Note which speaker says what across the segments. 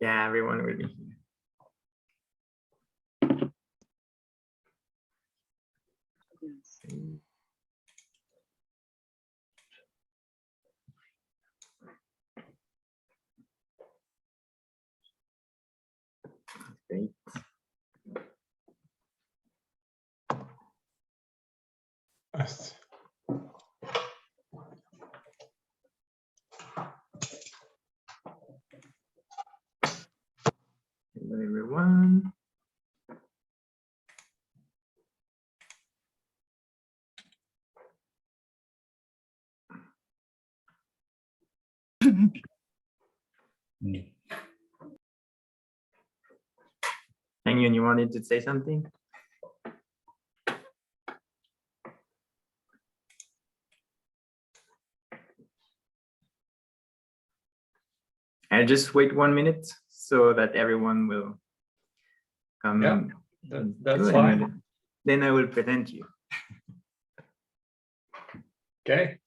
Speaker 1: yeah, everyone will be here. Great.
Speaker 2: Yes.
Speaker 1: Hello, everyone. Hang on, you wanted to say something? I'll just wait 1 minute so that everyone will come.
Speaker 2: Yeah, that's fine.
Speaker 1: Then I will present you.
Speaker 2: Okay.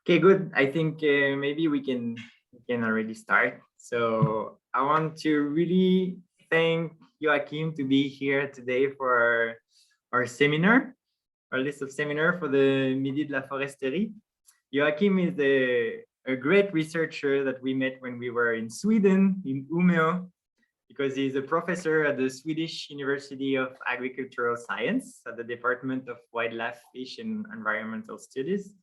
Speaker 1: Okay, good. I think maybe we can already start. So I want to really thank Joakim to be here today for our seminar, our list of seminar for the Midi de la foresterie. Joakim is a great researcher that we met when we were in Sweden, in Umeå, because he's a professor at the Swedish University of Agricultural Science at the Department of Wildlife, Fish and Environmental Studies.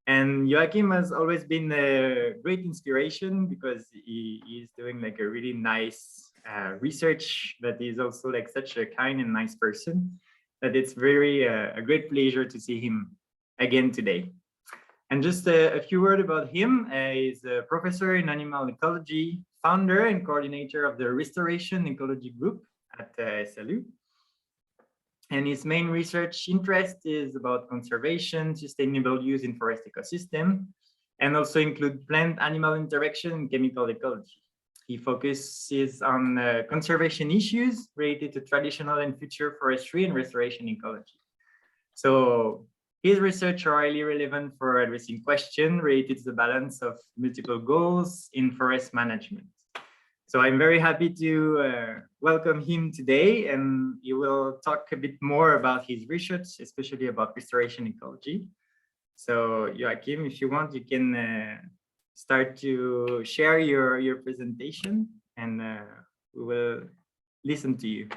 Speaker 1: And Joakim has always been a great inspiration because he is doing like a really nice research, but he's also like such a kind and nice person that it's very a great pleasure to see him again today. And just a few words about him. He's a professor in animal ecology, founder and coordinator of the Restoration Ecology Group at SLU. And his main research interest is about conservation, sustainable use in forest ecosystem, and also include plant-animal interaction and chemical ecology. He focuses on conservation issues related to traditional and future forestry and restoration ecology. So his research are highly relevant for addressing questions related to the balance of multiple goals in forest management. So I'm very happy to welcome him today, and he will talk a bit more about his research, especially about restoration ecology. So Joakim, if you want, you can start to share your presentation, and we will listen to you.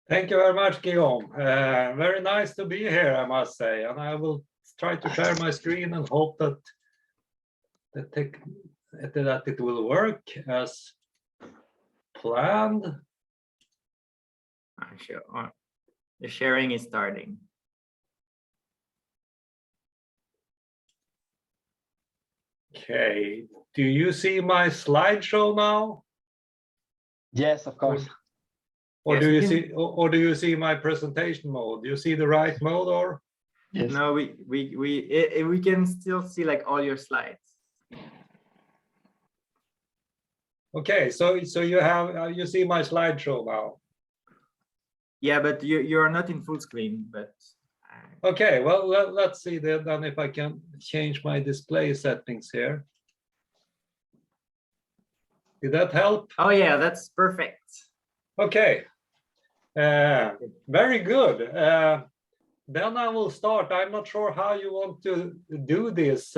Speaker 2: Thank you very much, Guillaume. Very nice to be here, I must say. And I will try to share my screen and hope that it will work as planned.
Speaker 1: Sure. The sharing is starting.
Speaker 2: Okay. Do you see my slideshow now?
Speaker 3: Yes, of course.
Speaker 2: Or
Speaker 1: Yes,
Speaker 2: do you see my presentation mode? Do you see the right mode or?
Speaker 3: Yes.
Speaker 1: No, we can still see like all your slides.
Speaker 2: Okay, so you see my slideshow now.
Speaker 1: Yeah, but you are not in full screen. But
Speaker 2: okay, well let's see then if I can change my display settings here. Did that help?
Speaker 1: oh yeah, that's perfect.
Speaker 2: Okay, very good. Then I will start. I'm not sure how you want to do this.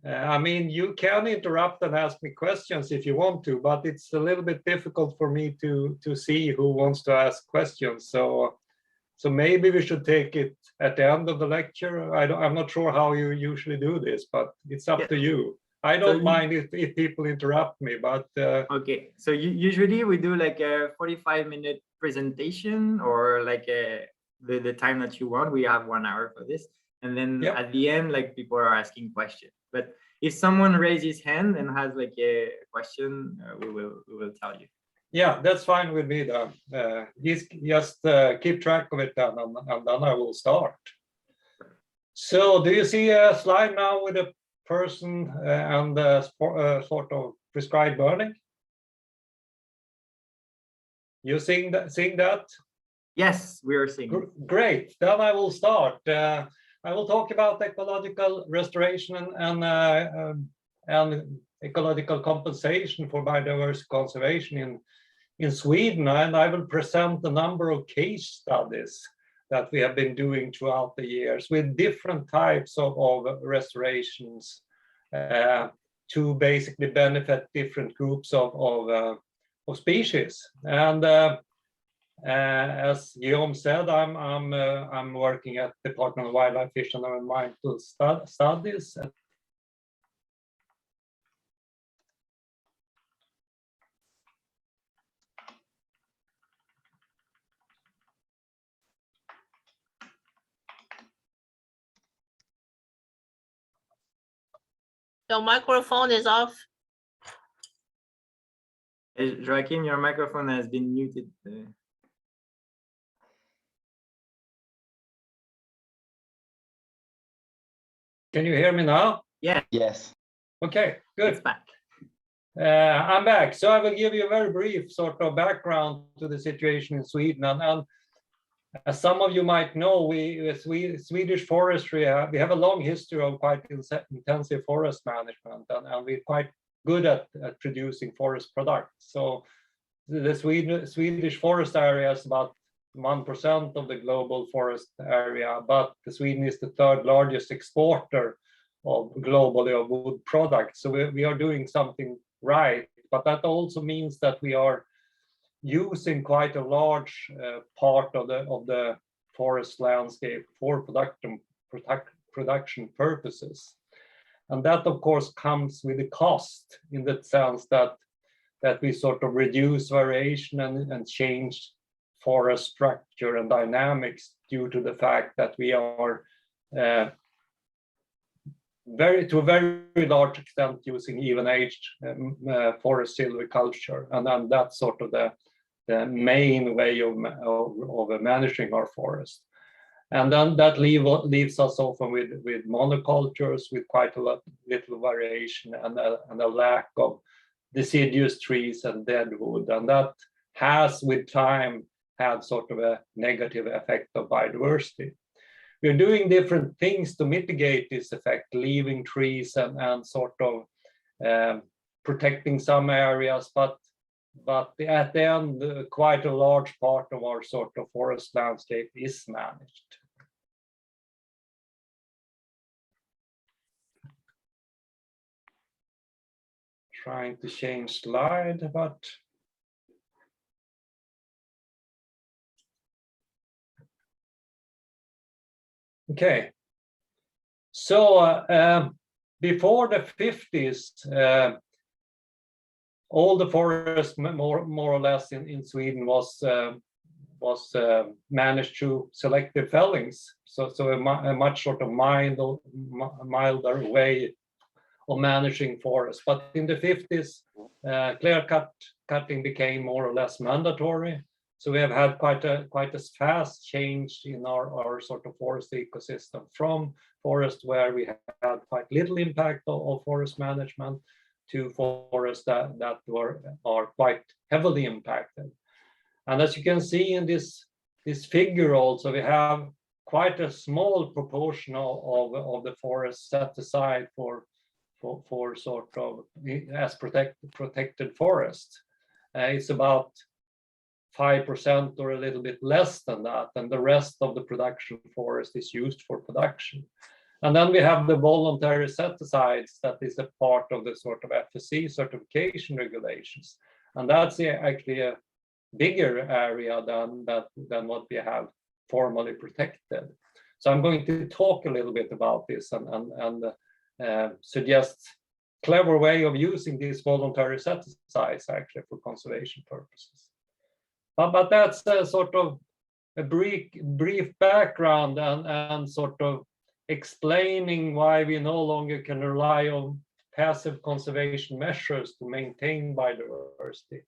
Speaker 2: I mean, you can interrupt and ask me questions if you want to, but it's a little bit difficult for me to see who wants to ask questions. So maybe we should take it at the end of the lecture. I'm not sure how you usually do this, but it's up to you. I don't mind if people interrupt me, but
Speaker 1: okay. So usually we do like a 45-minute presentation, or like the time that you want. We have 1 hour for this, and then at the end, like people are asking questions. But if someone raises his hand and has like a question, we will tell you.
Speaker 2: Yeah, that's fine with me then. Just keep track of it then, and then I will start. So do you see a slide now with a person and sort of prescribed burning? You seeing that?
Speaker 1: Yes, we are seeing.
Speaker 2: Great. Then I will start. I will talk about ecological restoration and ecological compensation for biodiversity conservation in Sweden, and I will present a number of case studies that we have been doing throughout the years with different types of restorations to basically benefit different groups of species. And as Guillaume said, I'm working at Department of Wildlife, Fish and Environmental Studies.
Speaker 4: Your microphone is off.
Speaker 1: Joakim, your microphone has been muted.
Speaker 2: Can you hear me now?
Speaker 1: Yeah.
Speaker 3: Yes.
Speaker 2: Okay, good.
Speaker 1: It's back.
Speaker 2: I'm back. So I will give you a very brief sort of background to the situation in Sweden. And as some of you might know, Swedish forestry, we have a long history of quite intensive forest management, and we're quite good at producing forest products. So the Swedish forest area is about 1% of the global forest area, but Sweden is the third largest exporter globally of wood products. So we are doing something right, but that also means that we are using quite a large part of the forest landscape for production purposes. And that, of course, comes with a cost in the sense that we sort of reduce variation and change forest structure and dynamics due to the fact that we are to a very large extent using even-aged forest silviculture, and then that's sort of the main way of managing our forest. And then that leaves us often with monocultures with quite a little variation and a lack of deciduous trees and dead wood, and that has with time had sort of a negative effect of biodiversity. We're doing different things to mitigate this effect, leaving trees and sort of protecting some areas, but at the end, quite a large part of our sort of forest landscape is managed. Trying to change slide, but okay. So before the 50s, all the forest more or less in Sweden was managed through selective fellings. So a much sort of milder way of managing forests. But in the 50s, clear cutting became more or less mandatory. So we have had quite a fast change in our sort of forest ecosystem, from forests where we had quite little impact of forest management to forests that are quite heavily impacted. And as you can see in this figure also, we have quite a small proportion of the forest set aside for sort of as protected forest. It's about 5% or a little bit less than that, and the rest of the production forest is used for production. And then we have the voluntary set-asides that is a part of the sort of FSC certification regulations, and that's actually a bigger area than what we have formally protected. So I'm going to talk a little bit about this and suggest clever way of using these voluntary set-asides actually for conservation purposes. But that's sort of a brief background and sort of explaining why we no longer can rely on passive conservation measures to maintain biodiversity.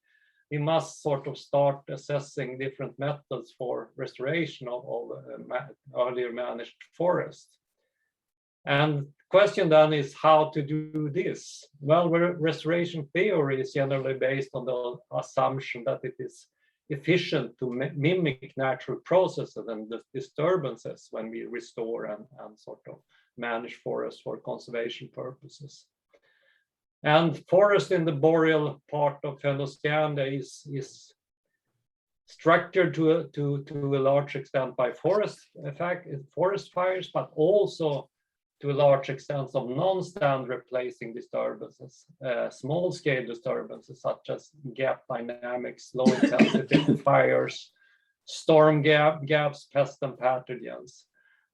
Speaker 2: We must sort of start assessing different methods for restoration of earlier managed forests. And the question then is how to do this. Well, restoration theory is generally based on the assumption that it is efficient to mimic natural processes and the disturbances when we restore and sort of manage forests for conservation purposes. And forest in the boreal part of Fennoscandia is structured to a large extent by forest fires, but also to a large extent of non-stand replacing disturbances, small-scale disturbances such as gap dynamics, low-intensity fires, storm gaps, pests and pathogens.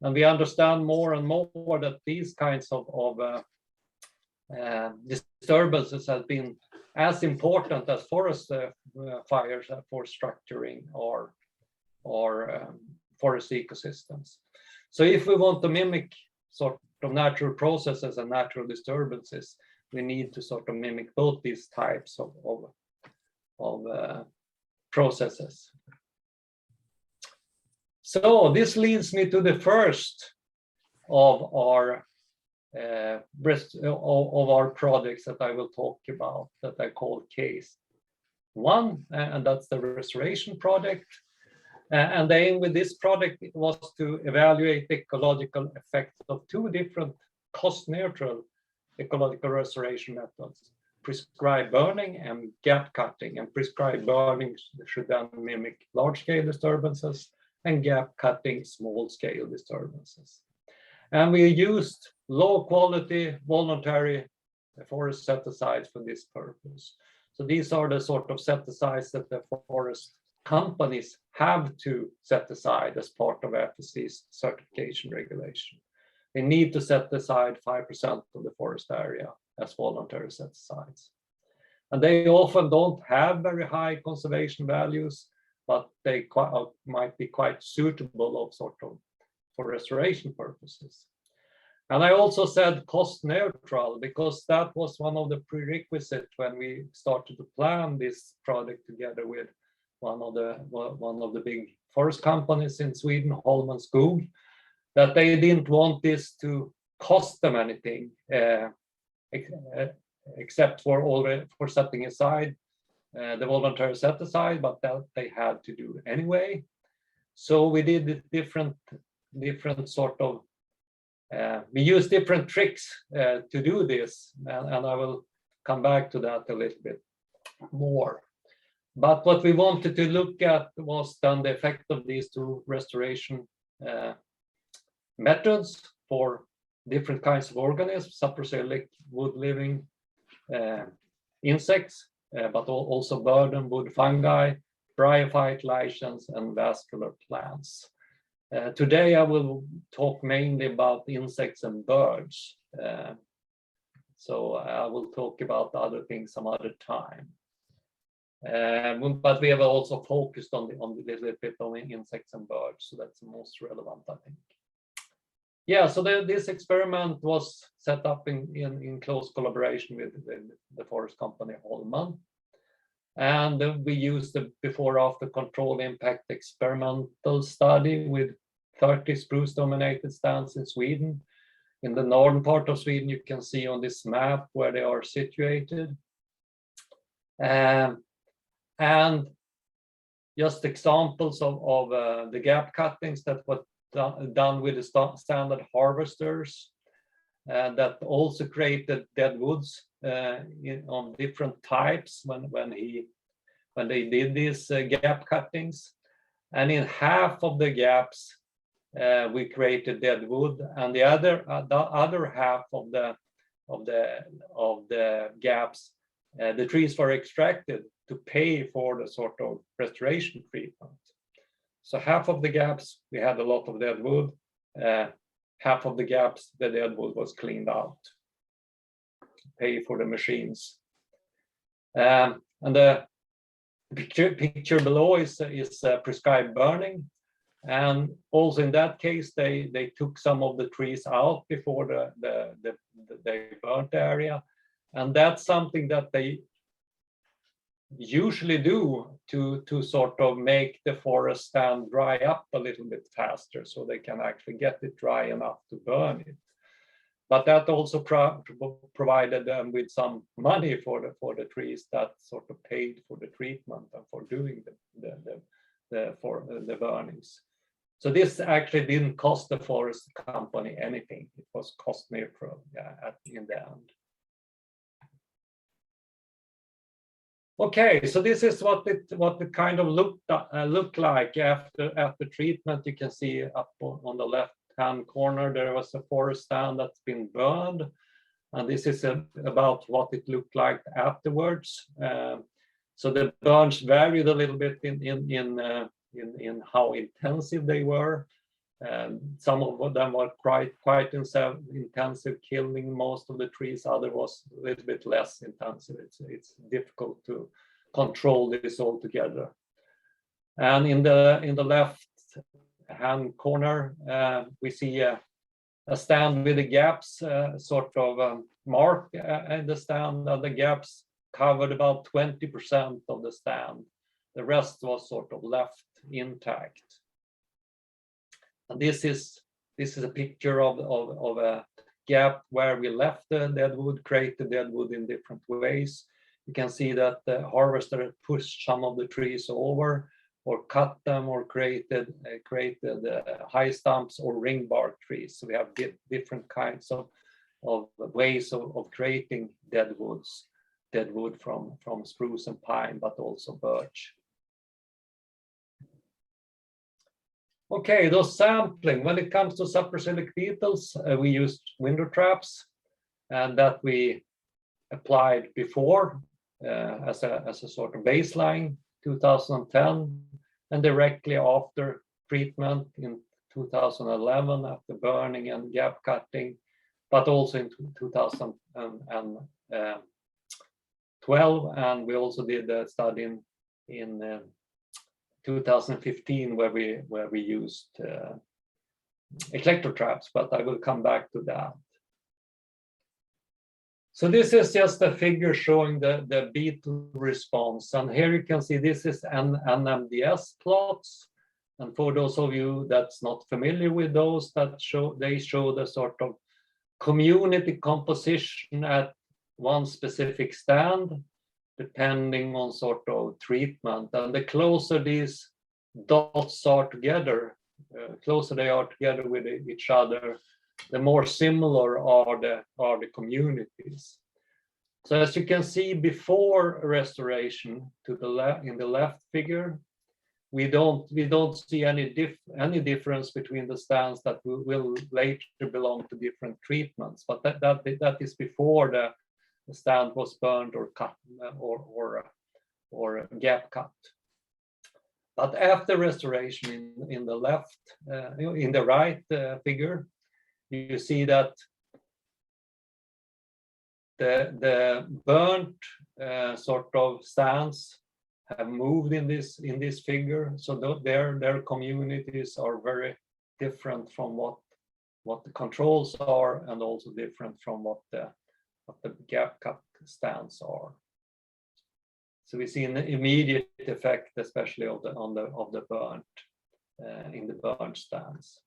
Speaker 2: And we understand more and more that these kinds of disturbances have been as important as forest fires for structuring or forest ecosystems. So if we want to mimic sort of natural processes and natural disturbances, we need to sort of mimic both these types of processes. So this leads me to the first of our projects that I will talk about, that I call case 1, and that's the restoration project. And the aim with this project was to evaluate the ecological effects of 2 different cost-neutral ecological restoration methods: prescribed burning and gap cutting. And prescribed burning should then mimic large-scale disturbances, and gap cutting small-scale disturbances. And we used low-quality voluntary forest set-asides for this purpose. So these are the sort of set-asides that the forest companies have to set aside as part of FSC's certification regulation. They need to set aside 5% of the forest area as voluntary set-asides. And they often don't have very high conservation values, but they might be quite suitable of sort of for restoration purposes. And I also said cost neutral because that was one of the prerequisites when we started to plan this project together with one of the big forest companies in Sweden, Holmen Skog, that they didn't want this to cost them anything except for setting aside the voluntary set aside, but that they had to do anyway. So we did different sort of we use different tricks to do this, and I will come back to that a little bit more. But what we wanted to look at was then the effect of these 2 restoration methods for different kinds of organisms, saprophilic, wood-living insects, but also burden wood fungi, bryophyte lichens, and vascular plants. Today I will talk mainly about insects and birds. So I will talk about other things some other time. But we have also focused on a little bit on insects and birds, so that's the most relevant, I think. Yeah, so this experiment was set up in close collaboration with the forest company Holmen. And we used the before-after control impact experimental study with 30 spruce-dominated stands in Sweden. In the northern part of Sweden, you can see on this map where they are situated. And just examples of the gap cuttings that were done with the standard harvesters that also created dead woods on different types when they did these gap cuttings. And in half of the gaps, we created dead wood, and the other half of the gaps, the trees were extracted to pay for the sort of restoration treatment. So half of the gaps, we had a lot of dead wood. Half of the gaps, the dead wood was cleaned out to pay for the machines. And the picture below is prescribed burning. And also in that case, they took some of the trees out before they burnt area. And that's something that they usually do to sort of make the forest stand dry up a little bit faster, so they can actually get it dry enough to burn it. But that also provided them with some money for the trees that sort of paid for the treatment and for doing the burnings. So this actually didn't cost the forest company anything. It was cost neutral in the end. Okay, so this is what it kind of looked like after treatment. You can see up on the left-hand corner there was a forest stand that's been burned, and this is about what it looked like afterwards. So the burns varied a little bit in how intensive they were. Some of them were quite intensive, killing most of the trees. Other was a little bit less intensive. It's difficult to control this altogether. And in the left hand corner, we see a stand with the gaps sort of mark in the stand, and the gaps covered about 20% of the stand. The rest was sort of left intact. And this is a picture of a gap where we left the deadwood, create the deadwood in different ways. You can see that the harvester pushed some of the trees over, or cut them, or created high stumps or ring bark trees. So we have different kinds of ways of creating deadwood from spruce and pine, but also birch. Okay, those sampling. When it comes to saprosilic beetles, we used window traps, and that we applied before as a sort of baseline, 2010, and directly after treatment in 2011 after burning and gap cutting, but also in 2012, and we also did a study in 2015 where we used eclector traps, but I will come back to that. So this is just a figure showing the beetle response, and here you can see this is an NMDS plots, and for those of you that's not familiar with those, they show the sort of community composition at one specific stand, depending on sort of treatment. And the closer these dots are together, closer they are together with each other, the more similar are the communities. So as you can see, before restoration in the left figure, we don't see any difference between the stands that will later belong to different treatments, but that is before the stand was burned or cut or gap cut. But after restoration in the left, in the right figure, you see that the burnt sort of stands have moved in this figure, so their communities are very different from what the controls are, and also different from what the gap cut stands are. So we see an immediate effect, especially of the burnt in the burnt stands.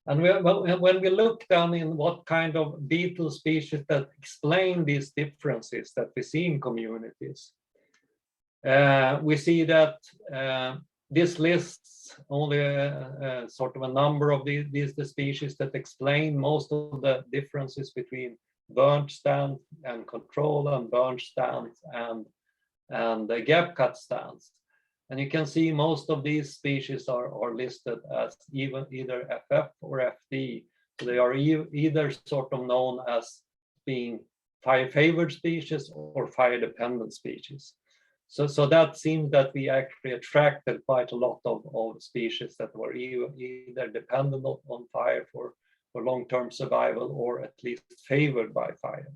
Speaker 2: And when we look down in what kind of beetle species that explain these differences that we see in communities, we see that this lists only sort of a number of these species that explain most of the differences between burnt stand and control, and burnt stands and the gap cut stands. And you can see most of these species are listed as either FF or FD. So they are either sort of known as being fire favored species or fire dependent species. So that seems that we actually attracted quite a lot of species that were either dependent on fire for long-term survival, or at least favored by fire.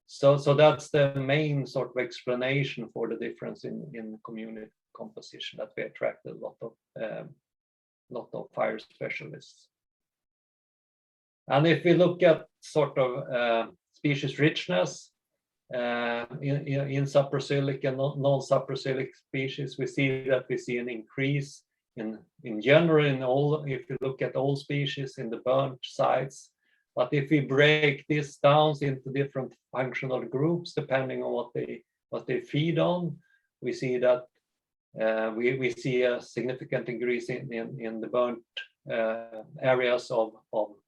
Speaker 2: So that's the main sort of explanation for the difference in community composition that we attracted a lot of fire specialists. And if we look at sort of species richness in saprosylic and non-saprosylic species, we see an increase in general in all, if you look at all species in the burnt sites. But if we break this down into different functional groups, depending on what they feed on, we see that we see a significant increase in the burnt areas of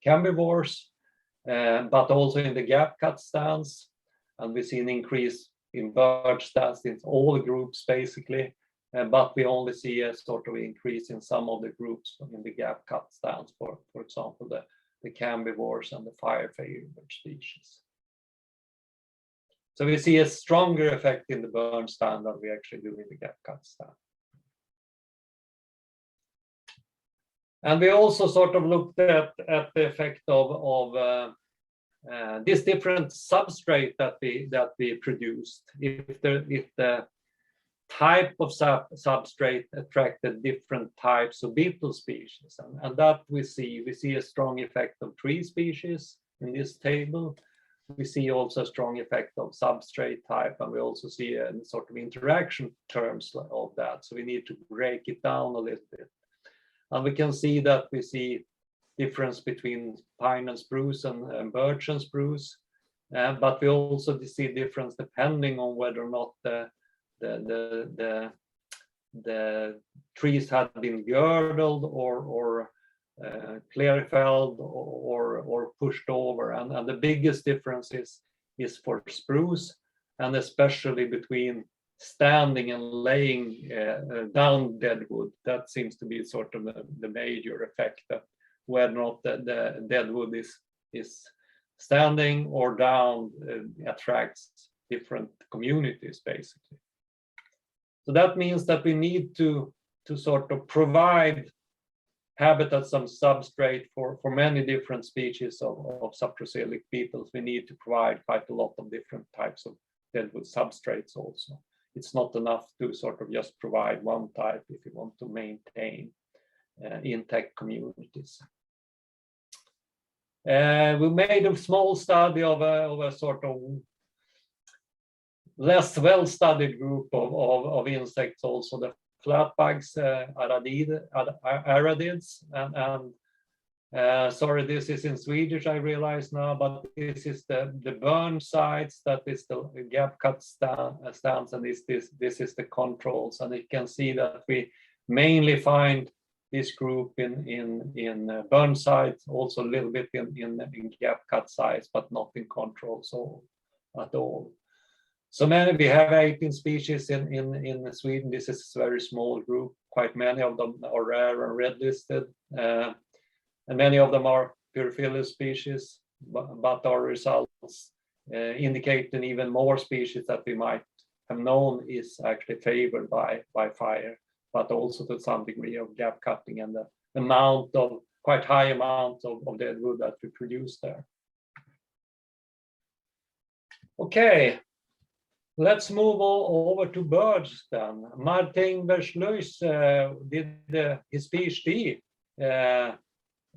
Speaker 2: cambivores, but also in the gap cut stands. And we see an increase in bird stands in all groups basically, but we only see a sort of increase in some of the groups in the gap cut stands, for example, the cambivores and the fire favored species. So we see a stronger effect in the burn stand than we actually do in the gap cut stand. And we also sort of looked at the effect of this different substrate that we produced. If the type of substrate attracted different types of beetle species, and that we see a strong effect of tree species in this table. We see also a strong effect of substrate type, and we also see a sort of interaction terms of that. So we need to break it down a little bit. And we can see that we see difference between pine and spruce and birch and spruce, but we also see difference depending on whether or not the trees had been girdled or clear-felled or pushed over, and the biggest difference is for spruce, and especially between standing and laying down dead wood. That seems to be sort of the major effect, that whether or not the dead wood is standing or down attracts different communities basically. So that means that we need to sort of provide habitats and substrate for many different species of saprosylic beetles. We need to provide quite a lot of different types of deadwood substrates also. It's not enough to sort of just provide one type if you want to maintain intact communities. We made a small study of a sort of less well-studied group of insects, also the flatbugs, aradids, and sorry, this is in Swedish, I realize now, but this is the burn sites, that is the gap cut stands, and this is the controls. And you can see that we mainly find this group in burn sites, also a little bit in gap cut sites, but not in controls at all. So many, we have 18 species in Sweden. This is a very small group. Quite many of them are rare and red listed. And many of them are pyrophilous species, but our results indicate an even more species that we might have known is actually favored by fire, but also to some degree of gap cutting and the amount of, quite high amount of dead wood that we produce there. Okay. Let's move over to birds then. Martin Versluis did his PhD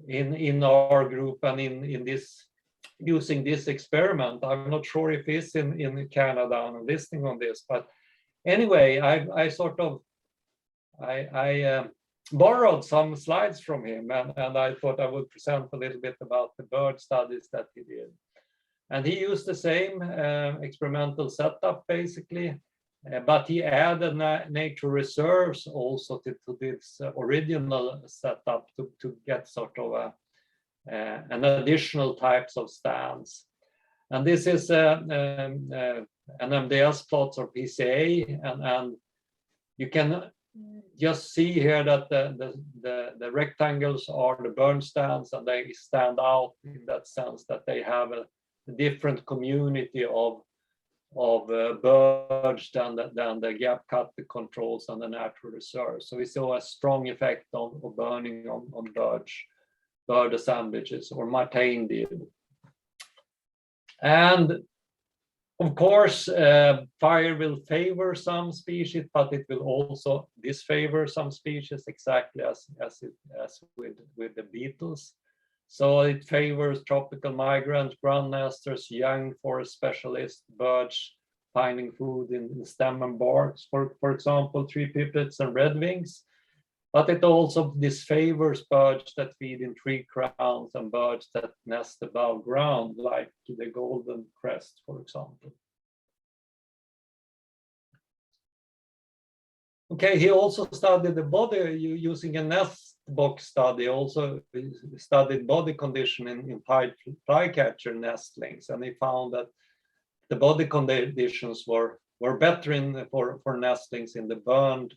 Speaker 2: in our group and in this, using this experiment. I'm not sure if he's in Canada and listening on this, but anyway, I borrowed some slides from him, and I thought I would present a little bit about the bird studies that he did. And he used the same experimental setup basically, but he added nature reserves also to this original setup to get sort of an additional types of stands. And this is an MDS plots or PCA, and you can just see here that the rectangles are the burn stands, and they stand out in that sense that they have a different community of birds than the gap cut, the controls, and the natural reserves. So we saw a strong effect of burning on bird assemblages, or Martin did. And Of course, fire will favor some species, but it will also disfavor some species, exactly as with the beetles. So it favors tropical migrants, ground nesters, young forest specialists, birds finding food in stem and barks, for example, tree piplets and redwings. But it also disfavors birds that feed in tree crowns and birds that nest above ground, like the golden crest, for example. Okay, he also studied the body using a nest box study, also studied body condition in flycatcher nestlings, and he found that the body conditions were better for nestlings in the burned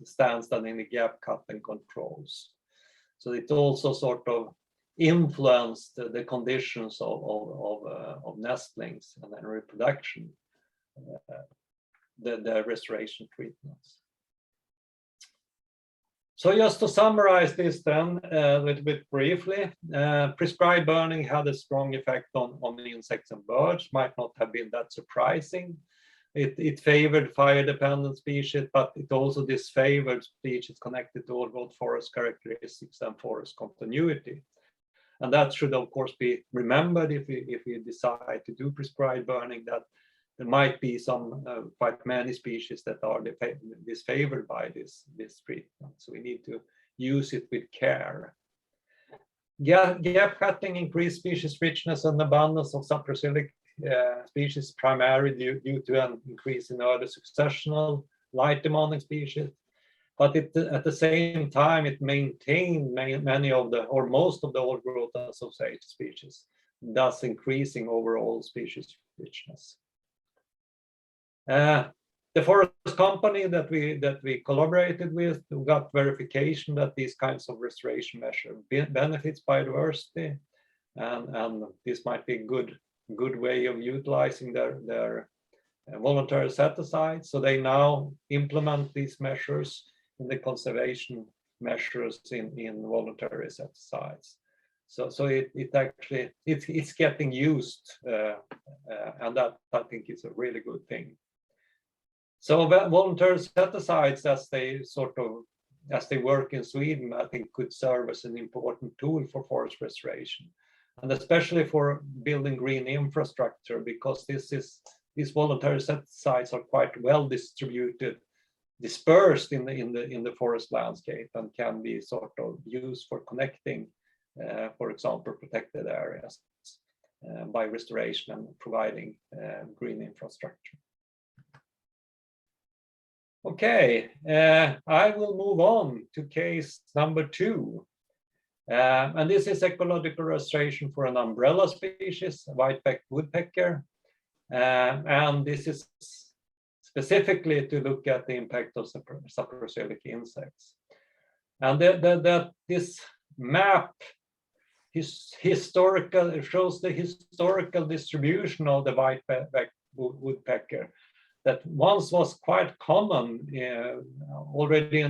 Speaker 2: stands than in the gap cutting controls. So it also sort of influenced the conditions of nestlings and then reproduction, the restoration treatments. So just to summarize this then a little bit briefly, prescribed burning had a strong effect on the insects and birds, might not have been that surprising. It favored fire-dependent species, but it also disfavored species connected to old-growth forest characteristics and forest continuity. And that should, of course, be remembered if we decide to do prescribed burning, that there might be some quite many species that are disfavored by this treatment. So we need to use it with care. Gap cutting increased species richness and abundance of saprosilic species, primarily due to an increase in early successional light demanding species. But at the same time, it maintained many of the, or most of the old growth associated species, thus increasing overall species richness. The forest company that we collaborated with got verification that these kinds of restoration measures benefits biodiversity, and this might be a good way of utilizing their voluntary set-asides. So they now implement these measures in the conservation measures in voluntary set-asides. So it's getting used, and that I think is a really good thing. So voluntary set-asides, as they work in Sweden, I think could serve as an important tool for forest restoration, and especially for building green infrastructure, because these voluntary set-asides are quite well dispersed in the forest landscape, and can be sort of used for connecting, for example, protected areas by restoration and providing green infrastructure. Okay, I will move on to case number 2. And this is ecological restoration for an umbrella species, white-backed woodpecker. And this is specifically to look at the impact of saprosilic insects. And this map shows the historical distribution of the white-backed woodpecker, that once was quite common already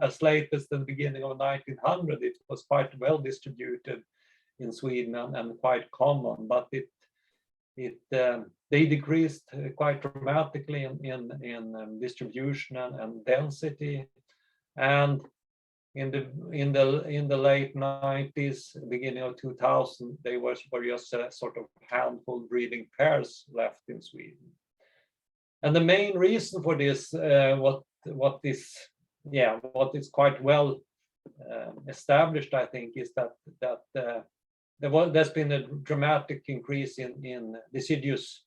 Speaker 2: as late as the beginning of 1900. It was quite well distributed in Sweden and quite common, but they decreased quite dramatically in distribution and density. And in the late 90s, beginning of 2000, they were just a sort of handful breeding pairs left in Sweden. And the main reason for this, what is quite well established, I think, is that there's been a dramatic increase in deciduous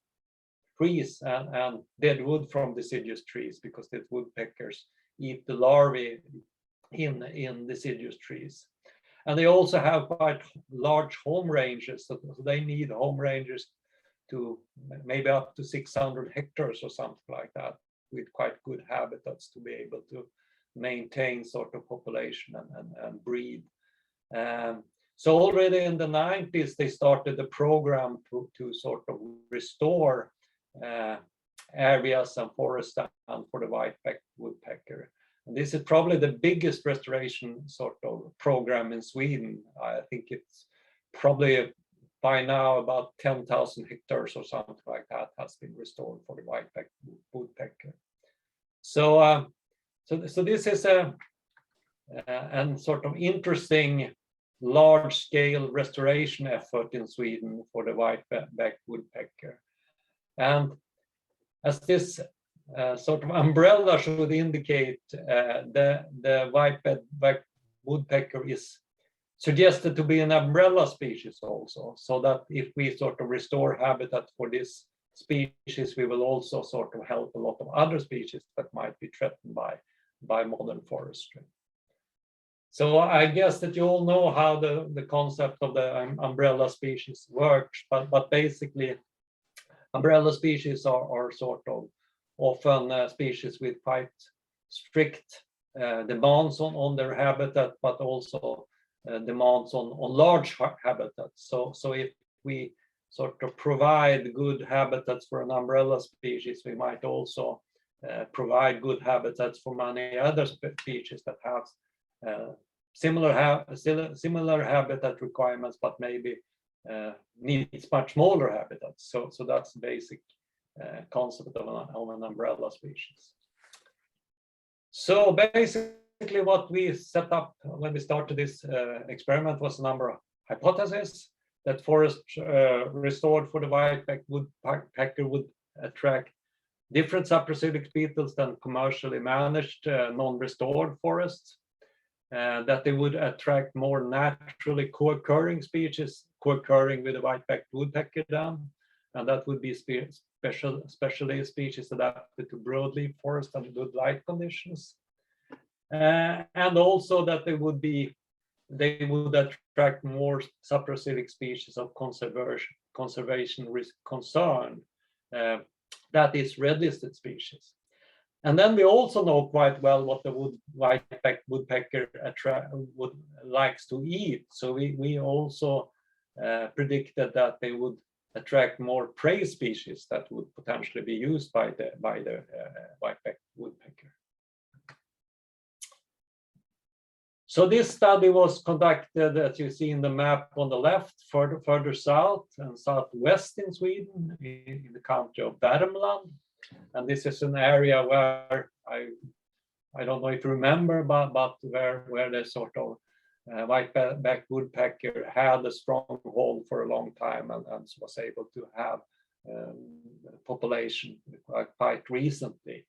Speaker 2: trees and dead wood from deciduous trees, because the woodpeckers eat the larvae in deciduous trees. And they also have quite large home ranges, so they need home ranges to maybe up to 600 hectares or something like that, with quite good habitats to be able to maintain sort of population and breed. So already in the 90s, they started a program to sort of restore areas and forests for the white-backed woodpecker. And this is probably the biggest restoration sort of program in Sweden. I think it's probably by now about 10,000 hectares or something like that has been restored for the white-backed woodpecker. So, so this is a sort of interesting large-scale restoration effort in Sweden for the white-backed woodpecker. And as this sort of umbrella should indicate, the white-backed woodpecker is suggested to be an umbrella species also, so that if we sort of restore habitat for this species, we will also sort of help a lot of other species that might be threatened by modern forestry. So I guess that you all know how the concept of the umbrella species works, but basically umbrella species are sort of often species with quite strict demands on their habitat, but also demands on large habitats. So if we sort of provide good habitats for an umbrella species, we might also provide good habitats for many other species that have similar habitat requirements, but maybe needs much smaller habitats. So that's the basic concept of an umbrella species. So basically what we set up when we started this experiment was a number of hypotheses that forest restored for the white-backed woodpecker would attract different saprositic beetles than commercially managed non-restored forests, that they would attract more naturally co-occurring species, co-occurring with the white-backed woodpecker down, and that would be especially species adapted to broadleaf forest and good light conditions, and also that they would attract more saprositic species of conservation risk concern, that is red-listed species. And then we also know quite well what the white-backed woodpecker likes to eat. So we also predicted that they would attract more prey species that would potentially be used by the white-backed woodpecker. So this study was conducted, as you see in the map on the left, further south and southwest in Sweden, in the county of Värmland. And this is an area where I don't know if you remember, but where the sort of white-backed woodpecker had a stronghold for a long time and was able to have population quite recently.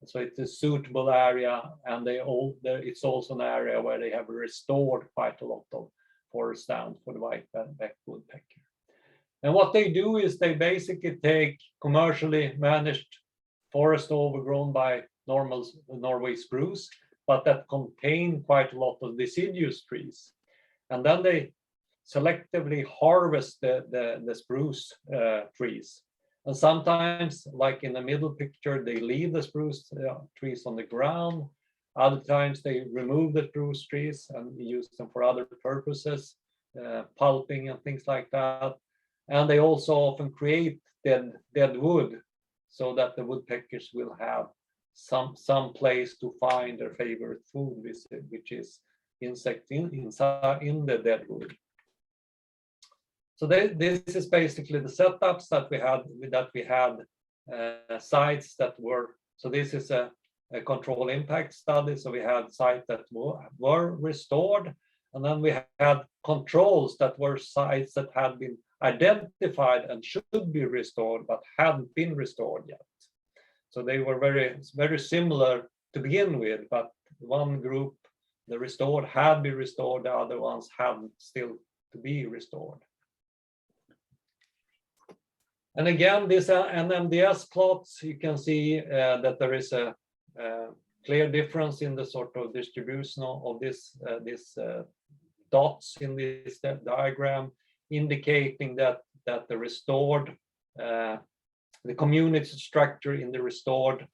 Speaker 2: So it's a suitable area, and it's also an area where they have restored quite a lot of forest land for the white-backed woodpecker. And what they do is they basically take commercially managed forest overgrown by normal Norway spruce, but that contain quite a lot of deciduous trees. And then they selectively harvest the spruce trees. And sometimes, like in the middle picture, they leave the spruce trees on the ground. Other times they remove the spruce trees and use them for other purposes, pulping and things like that. And they also often create dead wood so that the woodpeckers will have some place to find their favorite food, which is insect in the dead wood. So this is basically the setups that we had sites that were, so this is a control impact study. So we had sites that were restored, and then we had controls that were sites that had been identified and should be restored, but hadn't been restored yet. So they were very similar to begin with, but one group, the restored, had been restored, the other ones hadn't still to be restored. And again, this NMDS plots, you can see that there is a clear difference in the sort of distribution of this dots in this diagram, indicating that the restored, the community structure in the restored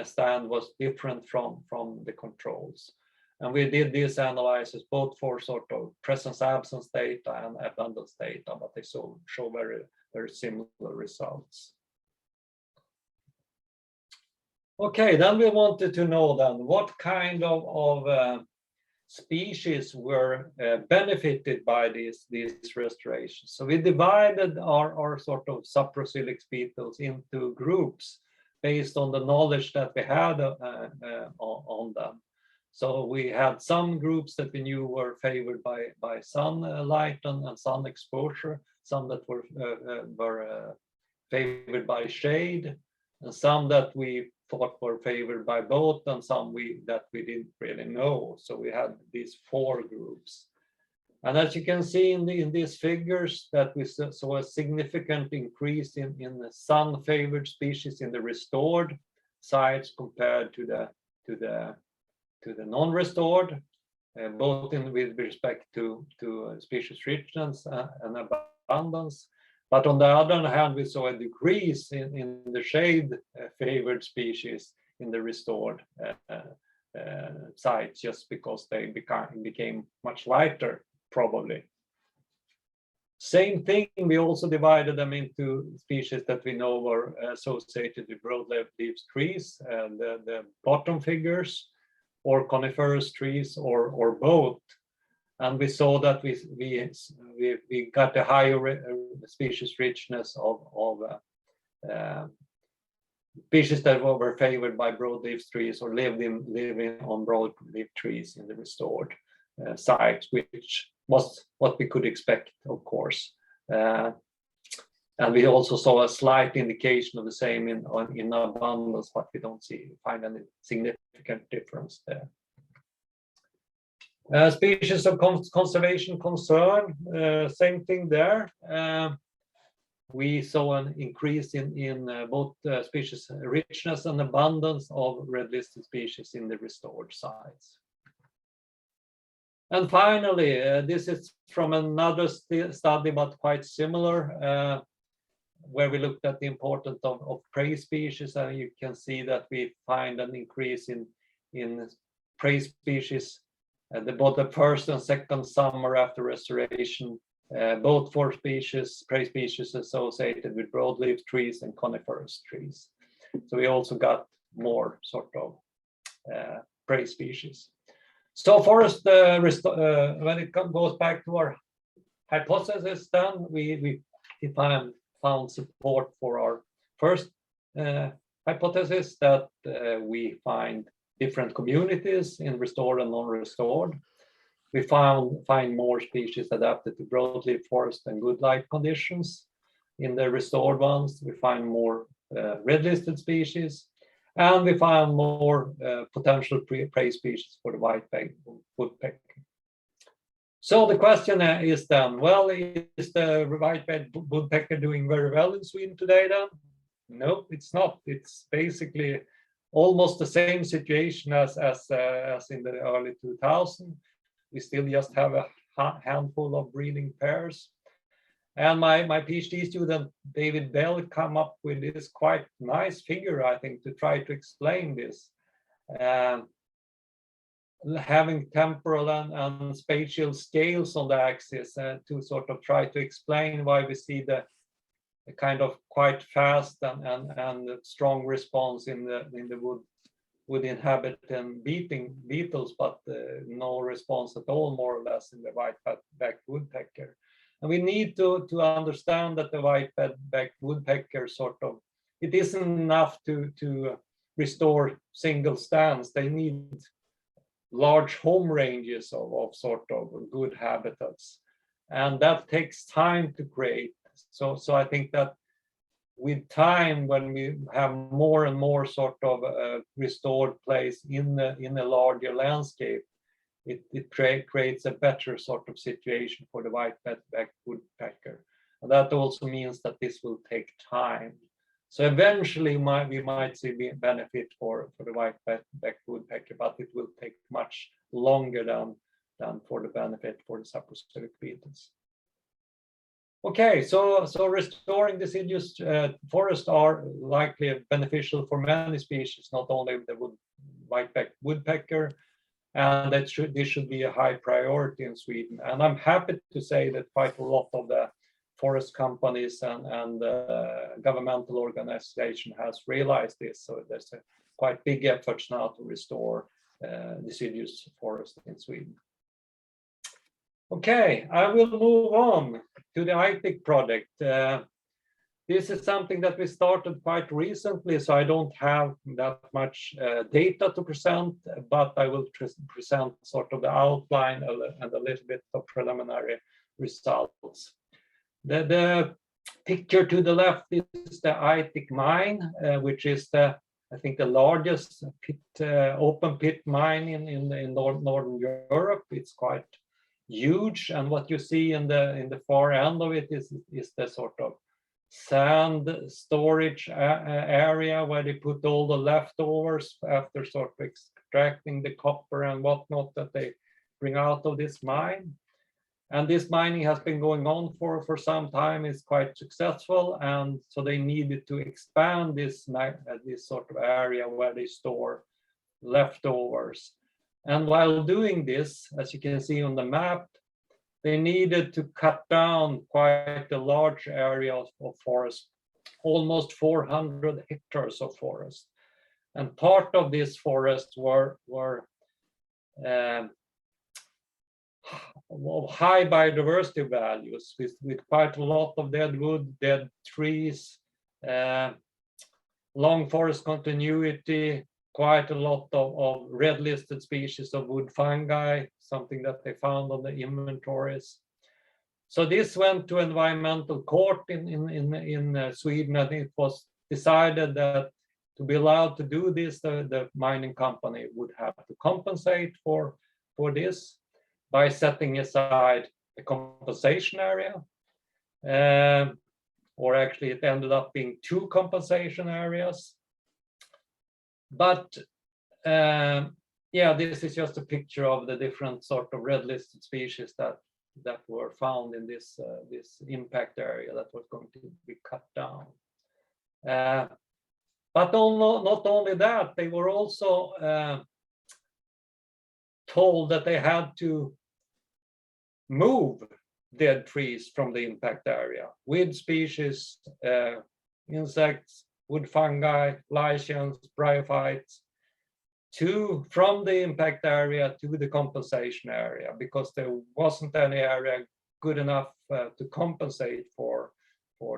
Speaker 2: stand was different from the controls. And we did these analyses both for sort of presence-absence data and abundance data, but they show very similar results. Okay, then we wanted to know then what kind of species were benefited by these restorations. So we divided our sort of saprophilic beetles into groups based on the knowledge that we had on them. So we had some groups that we knew were favored by sunlight and sun exposure, some that were favored by shade, and some that we thought were favored by both, and some that we didn't really know. So we had these 4 groups. And as you can see in these figures, that we saw a significant increase in the sun-favored species in the restored sites compared to the non-restored, both with respect to species richness and abundance. But on the other hand, we saw a decrease in the shade-favored species in the restored sites, just because they became much lighter, probably. Same thing, we also divided them into species that we know were associated with broadleaf trees, and the bottom figures, or coniferous trees, or both. And we saw that we got a higher species richness of species that were favored by broadleaf trees or living on broadleaf trees in the restored sites, which was what we could expect, of course. And we also saw a slight indication of the same in abundance, but we don't find any significant difference there. Species of conservation concern, same thing there. We saw an increase in both species richness and abundance of red-listed species in the restored sites. And finally, this is from another study, but quite similar, where we looked at the importance of prey species, and you can see that we find an increase in prey species both the first and second summer after restoration, both for prey species associated with broadleaf trees and coniferous trees. So we also got more sort of prey species. So forest, when it goes back to our hypothesis, then we found support for our first hypothesis that we find different communities in restored and non-restored. We find more species adapted to broadleaf forest and good light conditions. In the restored ones, we find more red-listed species, and we found more potential prey species for the white-backed woodpecker. So the question is then, well, is the white-backed woodpecker doing very well in Sweden today then? No, it's not. It's basically almost the same situation as in the early 2000s. We still just have a handful of breeding pairs. And my PhD student, David Bell, come up with this quite nice figure, I think, to try to explain this. Having temporal and spatial scales on the axis to sort of try to explain why we see the kind of quite fast and strong response in the wood inhabiting beetles, but no response at all, more or less, in the white-backed woodpecker. And we need to understand that the white-backed woodpecker sort of, it isn't enough to restore single stands. They need large home ranges of sort of good habitats. And that takes time to create. So I think that with time, when we have more and more sort of restored place in a larger landscape, it creates a better sort of situation for the white-backed woodpecker. And that also means that this will take time. So eventually we might see benefit for the white-backed woodpecker, but it will take much longer than for the benefit for the saprophilic beetles. Okay, so restoring deciduous forests are likely beneficial for many species, not only the white-backed woodpecker, and this should be a high priority in Sweden. And I'm happy to say that quite a lot of the forest companies and governmental organization has realized this. So there's quite big efforts now to restore deciduous forest in Sweden. Okay, I will move on to the ITIC project. This is something that we started quite recently, so I don't have that much data to present, but I will present sort of the outline and a little bit of preliminary results. The picture to the left is the ITIC mine, which is I think the largest open pit mine in Northern Europe. It's quite huge, and what you see in the far end of it is the sort of sand storage area where they put all the leftovers after sort of extracting the copper and whatnot that they bring out of this mine. And this mining has been going on for some time. It's quite successful, and so they needed to expand this sort of area where they store leftovers. And while doing this, as you can see on the map, they needed to cut down quite a large area of forest, almost 400 hectares of forest. And part of this forest were high biodiversity values with quite a lot of dead wood, dead trees, long forest continuity, quite a lot of red listed species of wood fungi, something that they found on the inventories. So this went to environmental court in Sweden, and it was decided that to be allowed to do this, the mining company would have to compensate for this by setting aside a compensation area. Or actually it ended up being 2 compensation areas. But yeah, this is just a picture of the different sort of red listed species that were found in this impact area that was going to be cut down. But not only that, they were also told that they had to move dead trees from the impact area with species, insects, wood fungi, lichens, bryophytes, from the impact area to the compensation area, because there wasn't any area good enough to compensate for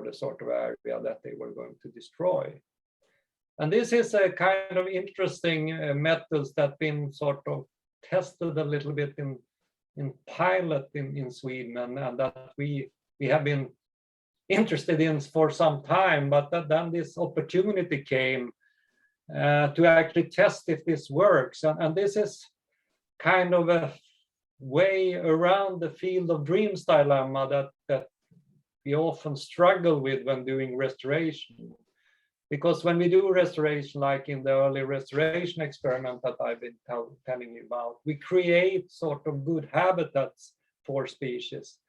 Speaker 2: the sort of area that they were going to destroy. And this is a kind of interesting methods that been sort of tested a little bit in pilot in Sweden, and that we have been interested in for some time, but then this opportunity came to actually test if this works. And this is kind of a way around the field of dreams dilemma that we often struggle with when doing restoration. Because when we do restoration, like in the early restoration experiment that I've been telling you about, we create sort of good habitats for species.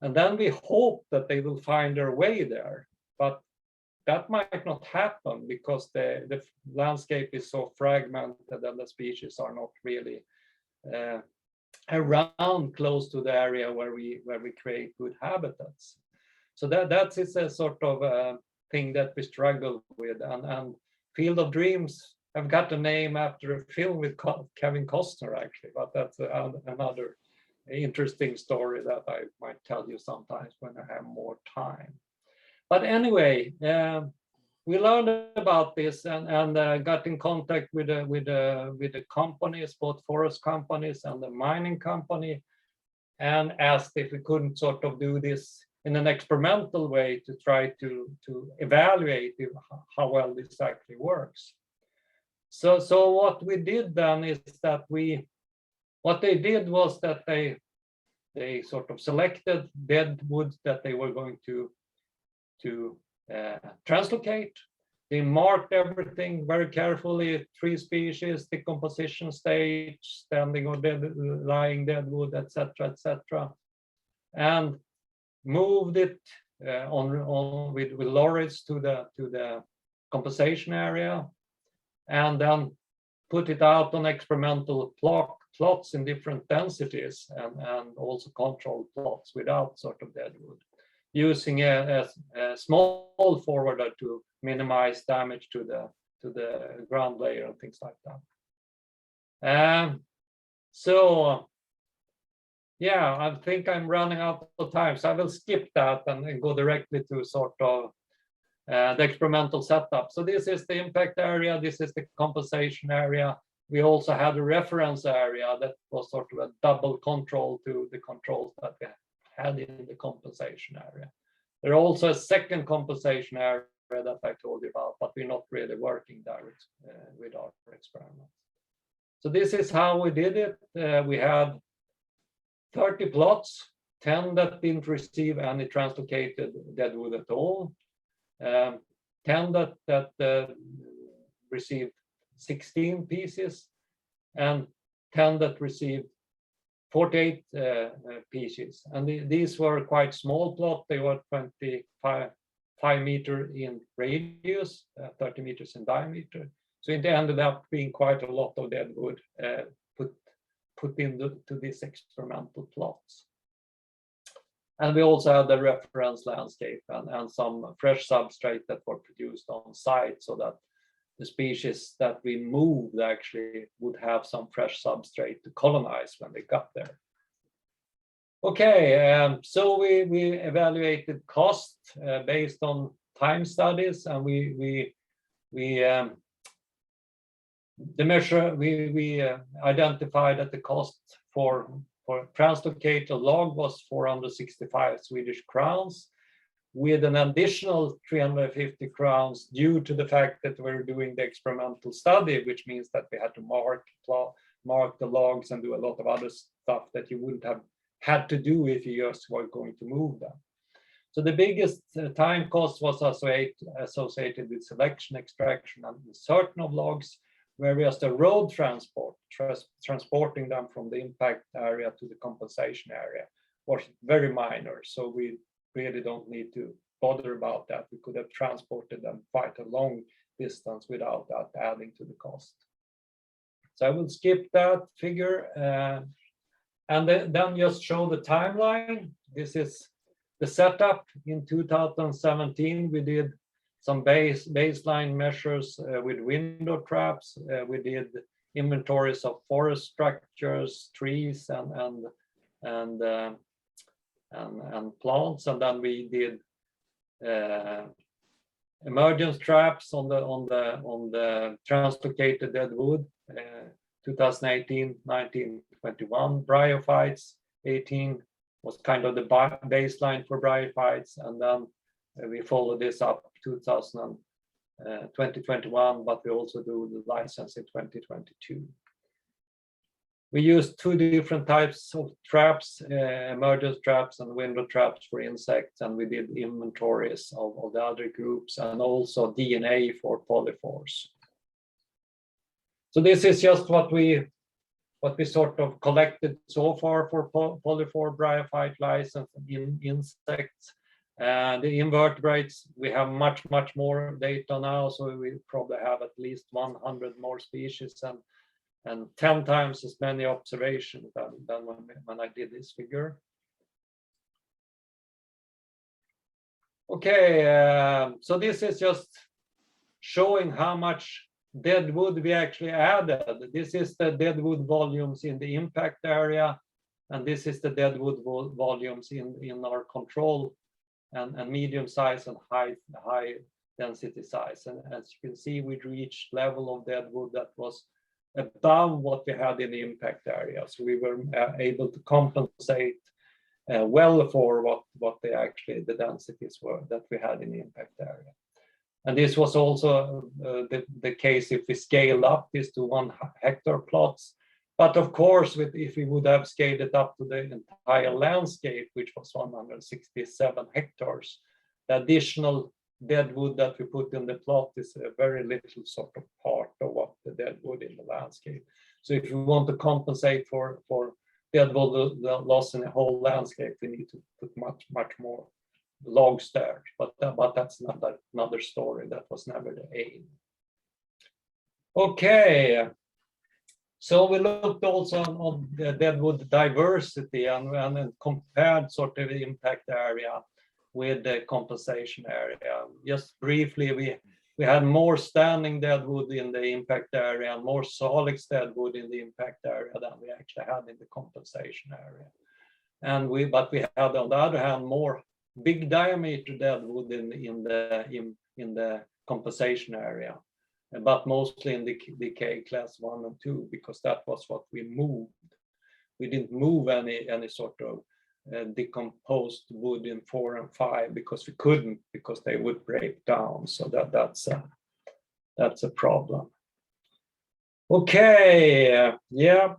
Speaker 2: And then we hope that they will find their way there. But that might not happen because the landscape is so fragmented and the species are not really around close to the area where we create good habitats. So that is a sort of thing that we struggle with. And Field of Dreams have got a name after a film with Kevin Costner, actually, but that's another interesting story that I might tell you sometimes when I have more time. But anyway, we learned about this and got in contact with the companies, both forest companies and the mining company, and asked if we couldn't sort of do this in an experimental way to try to evaluate how well this actually works. So what we did then is that what they did was that they sort of selected dead wood that they were going to translocate. They marked everything very carefully: tree species, decomposition stage, standing or lying dead wood, etc., and moved it with lorries to the compensation area, and then put it out on experimental plots in different densities and also controlled plots without sort of dead wood, using a small forwarder to minimize damage to the ground layer and things like that. So yeah, I think I'm running out of time, so I will skip that and go directly to sort of the experimental setup. So this is the impact area, this is the compensation area. We also had a reference area that was sort of a double control to the controls that we had in the compensation area. There are also a second compensation area that I told you about, but we're not really working there with our experiments. So this is how we did it. We had 30 plots, 10 that didn't receive any translocated deadwood at all, 10 that received 16 pieces, and 10 that received 48 pieces. And these were quite small plots. They were 5 meters in radius, 30 meters in diameter. So it ended up being quite a lot of deadwood put into these experimental plots. And we also had the reference landscape and some fresh substrate that were produced on site, so that the species that we moved actually would have some fresh substrate to colonize when they got there. Okay, so we evaluated cost based on time studies, and we identified that the cost for translocate a log was 465 Swedish crowns, with an additional 350 crowns due to the fact that we're doing the experimental study, which means that we had to mark the logs and do a lot of other stuff that you wouldn't have had to do if you just were going to move them. So the biggest time cost was associated with selection, extraction, and insertion of logs, whereas the road transport, transporting them from the impact area to the compensation area, was very minor. So we really don't need to bother about that. We could have transported them quite a long distance without that adding to the cost. So I will skip that figure and then just show the timeline. This is the setup. In 2017, we did some baseline measures with window traps. We did inventories of forest structures, trees, and plants, and then we did emergence traps on the translocated deadwood. 2018, 19, 21 bryophytes. 18 was kind of the baseline for bryophytes, and then we follow this up 2021, but we also do the license in 2022. We used 2 different types of traps, emergence traps and window traps for insects, and we did inventories of the other groups and also DNA for polyphores. So this is just what we sort of collected so far for polyphore bryophyte license in insects. The invertebrates, we have much more data now, so we probably have at least 100 more species and 10 times as many observations than when I did this figure. Okay, so this is just showing how much deadwood we actually added. This is the deadwood volumes in the impact area, and this is the deadwood volumes in our control and medium size and high density size. And as you can see, we reached level of deadwood that was above what we had in the impact area. So we were able to compensate well for what the densities were that we had in the impact area. And this was also the case if we scaled up this to 1 hectare plots. But of course, if we would have scaled it up to the entire landscape, which was 167 hectares, the additional deadwood that we put in the plot is a very little sort of part of what the deadwood in the landscape. So if we want to compensate for deadwood loss in the whole landscape, we need to put much more logs there. But that's another story. That was never the aim. Okay. So we looked also on the deadwood diversity and compared sort of the impact area with the compensation area. Just briefly, we had more standing deadwood in the impact area and more salix deadwood in the impact area than we actually had in the compensation area. But we had, on the other hand, more big diameter deadwood in the compensation area, but mostly in the decay class 1 and 2, because that was what we moved. We didn't move any sort of decomposed wood in 4 and 5 because we couldn't, because they would break down. So that's a problem. Okay, yeah,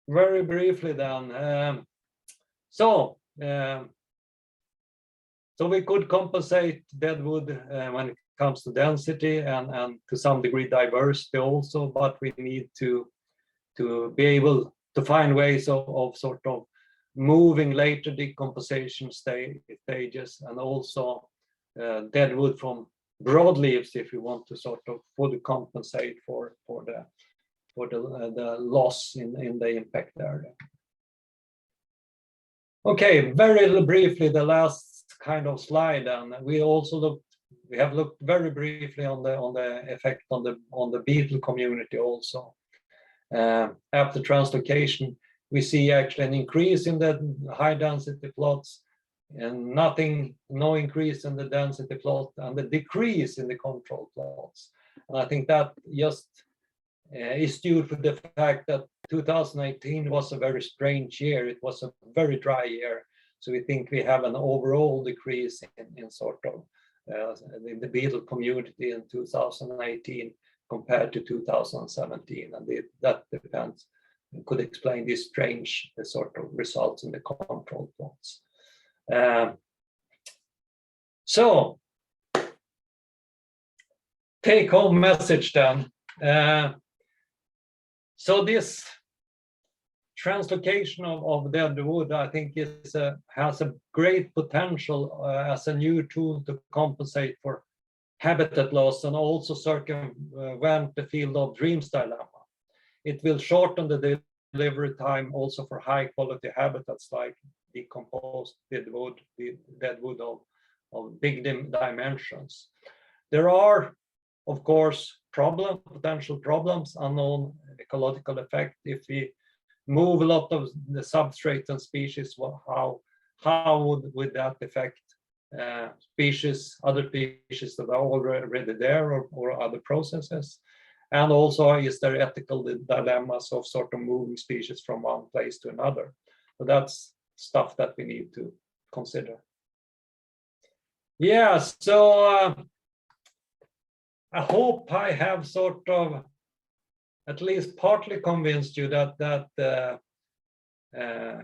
Speaker 2: very briefly then. So we could compensate deadwood when it comes to density and to some degree diversity also, but we need to be able to find ways of sort of moving later decomposition stages, and also deadwood from broadleaves if you want to sort of fully compensate for the loss in the impact area. Okay, very briefly, the last kind of slide, and we have looked very briefly on the effect on the beetle community also. After translocation, we see actually an increase in the high density plots and no increase in the density plot, and the decrease in the control plots. And I think that just is due to the fact that 2018 was a very strange year. It was a very dry year. So we think we have an overall decrease in sort of in the beetle community in 2018 compared to 2017. And that depends, could explain these strange sort of results in the control plots. So take home message then. So this translocation of dead wood, I think, has a great potential as a new tool to compensate for habitat loss and also circumvent the field of dreams dilemma. It will shorten the delivery time also for high quality habitats like decomposed dead wood of big dimensions. There are, of course, potential problems, unknown ecological effect. If we move a lot of the substrates and species, how would that affect other species that are already there or other processes? And also, is there ethical dilemmas of sort of moving species from one place to another? So that's stuff that we need to consider. Yeah, so I hope I have sort of at least partly convinced you that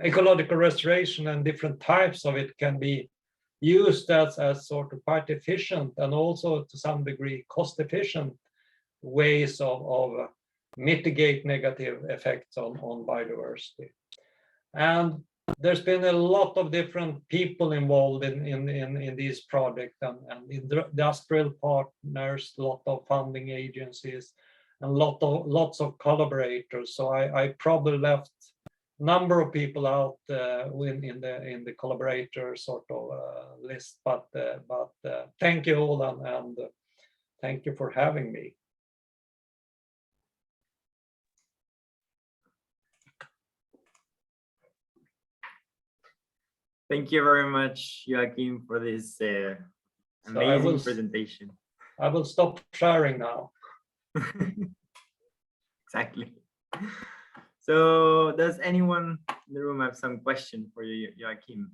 Speaker 2: ecological restoration and different types of it can be used as sort of quite efficient and also to some degree cost efficient ways of mitigate negative effects on biodiversity. And there's been a lot of different people involved in these projects and industrial partners, a lot of funding agencies, and lots of collaborators. So I probably left a number of people out in the collaborator sort of list, but thank you all and thank you for having me.
Speaker 1: Thank you very much, Joakim, for this amazing presentation.
Speaker 2: I will stop sharing now.
Speaker 1: Exactly. So does anyone in the room have some question for you, Joakim?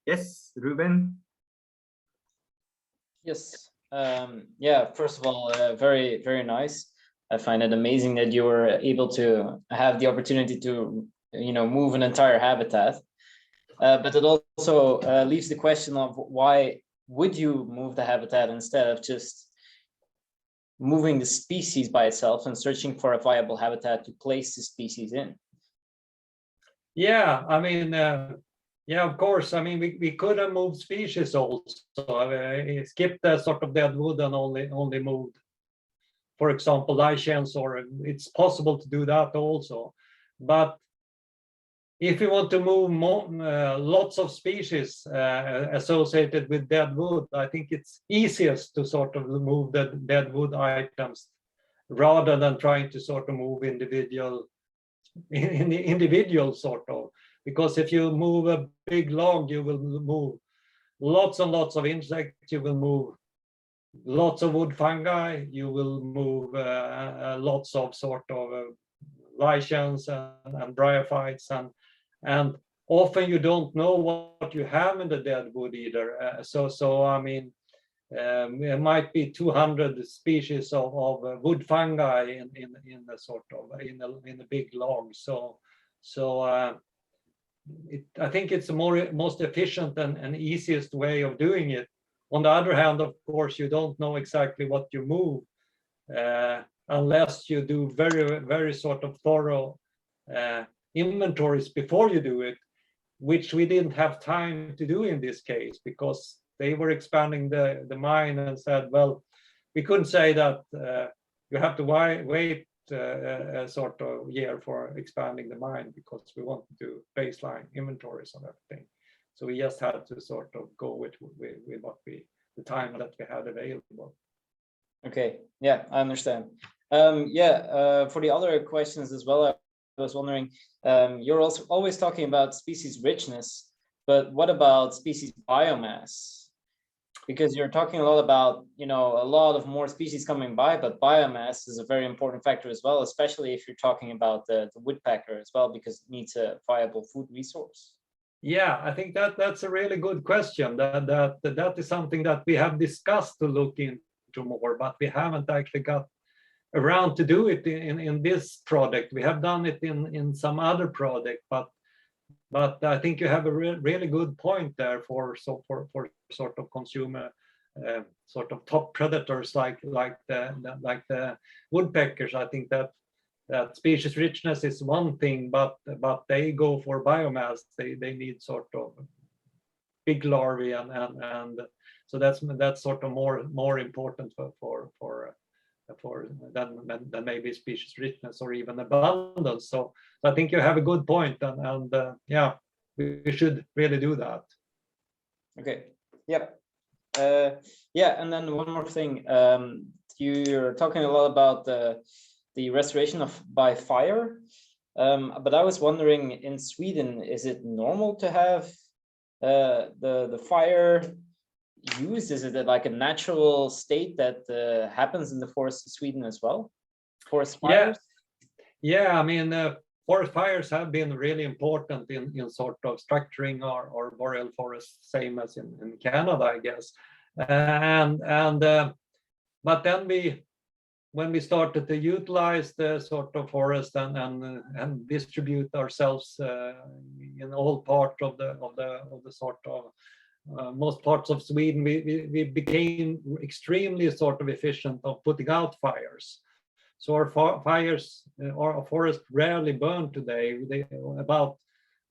Speaker 1: Yes, Ruben.
Speaker 5: Yes. Yeah, first of all, very, very nice. I find it amazing that you were able to have the opportunity to, move an entire habitat. But it also leaves the question of why would you move the habitat instead of just moving the species by itself and searching for a viable habitat to place the species in?
Speaker 2: Yeah, I mean, yeah, of course. I mean, we could have moved species also. Skipped the sort of dead wood and only moved for example, lichens, or it's possible to do that also. But if you want to move lots of species associated with dead wood, I think it's easiest to sort of move the dead wood items rather than trying to sort of move individual sort of, because if you move a big log, you will move lots and lots of insects, you will move lots of wood fungi, you will move lots of sort of lichens and bryophytes, and often you don't know what you have in the dead wood either. So I mean, there might be 200 species of wood fungi in a sort of in a big log. I think it's the most efficient and easiest way of doing it. On the other hand, of course, you don't know exactly what you move unless you do very, very sort of thorough inventories before you do it, which we didn't have time to do in this case because they were expanding the mine and said, well, we couldn't say that you have to wait a sort of year for expanding the mine because we want to do baseline inventories on everything. So we just had to sort of go with what the time that we had available.
Speaker 5: Okay, yeah, I understand. For the other questions as well, I was wondering, you're also always talking about species richness, but what about species biomass? Because you're talking a lot about, a lot of more species coming by, but biomass is a very important factor as well, especially if you're talking about the woodpecker as well, because it needs a viable food resource.
Speaker 2: Yeah, I think that's a really good question. That is something that we have discussed to look into more, but we haven't actually got around to do it in this project. We have done it in some other project, but I think you have a really good point there for sort of consumer sort of top predators like the woodpeckers. I think that species richness is one thing, but they go for biomass. They need sort of big larvae and so that's sort of more important for than maybe species richness or even abundance. So I think you have a good point, and yeah, we should really do that.
Speaker 5: Okay. Yep. And then one more thing. You're talking a lot about the restoration by fire, but I was wondering, in Sweden, is it normal to have the fire used? Is it like a natural state that happens in the forests of Sweden as well? Forest fires?
Speaker 2: Yeah, I mean, forest fires have been really important in sort of structuring our boreal forests, same as in Canada, I guess. But then when we started to utilize the sort of forest and distribute ourselves in all parts of the sort of most parts of Sweden, we became extremely sort of efficient of putting out fires. So our fires, our forest rarely burn today. About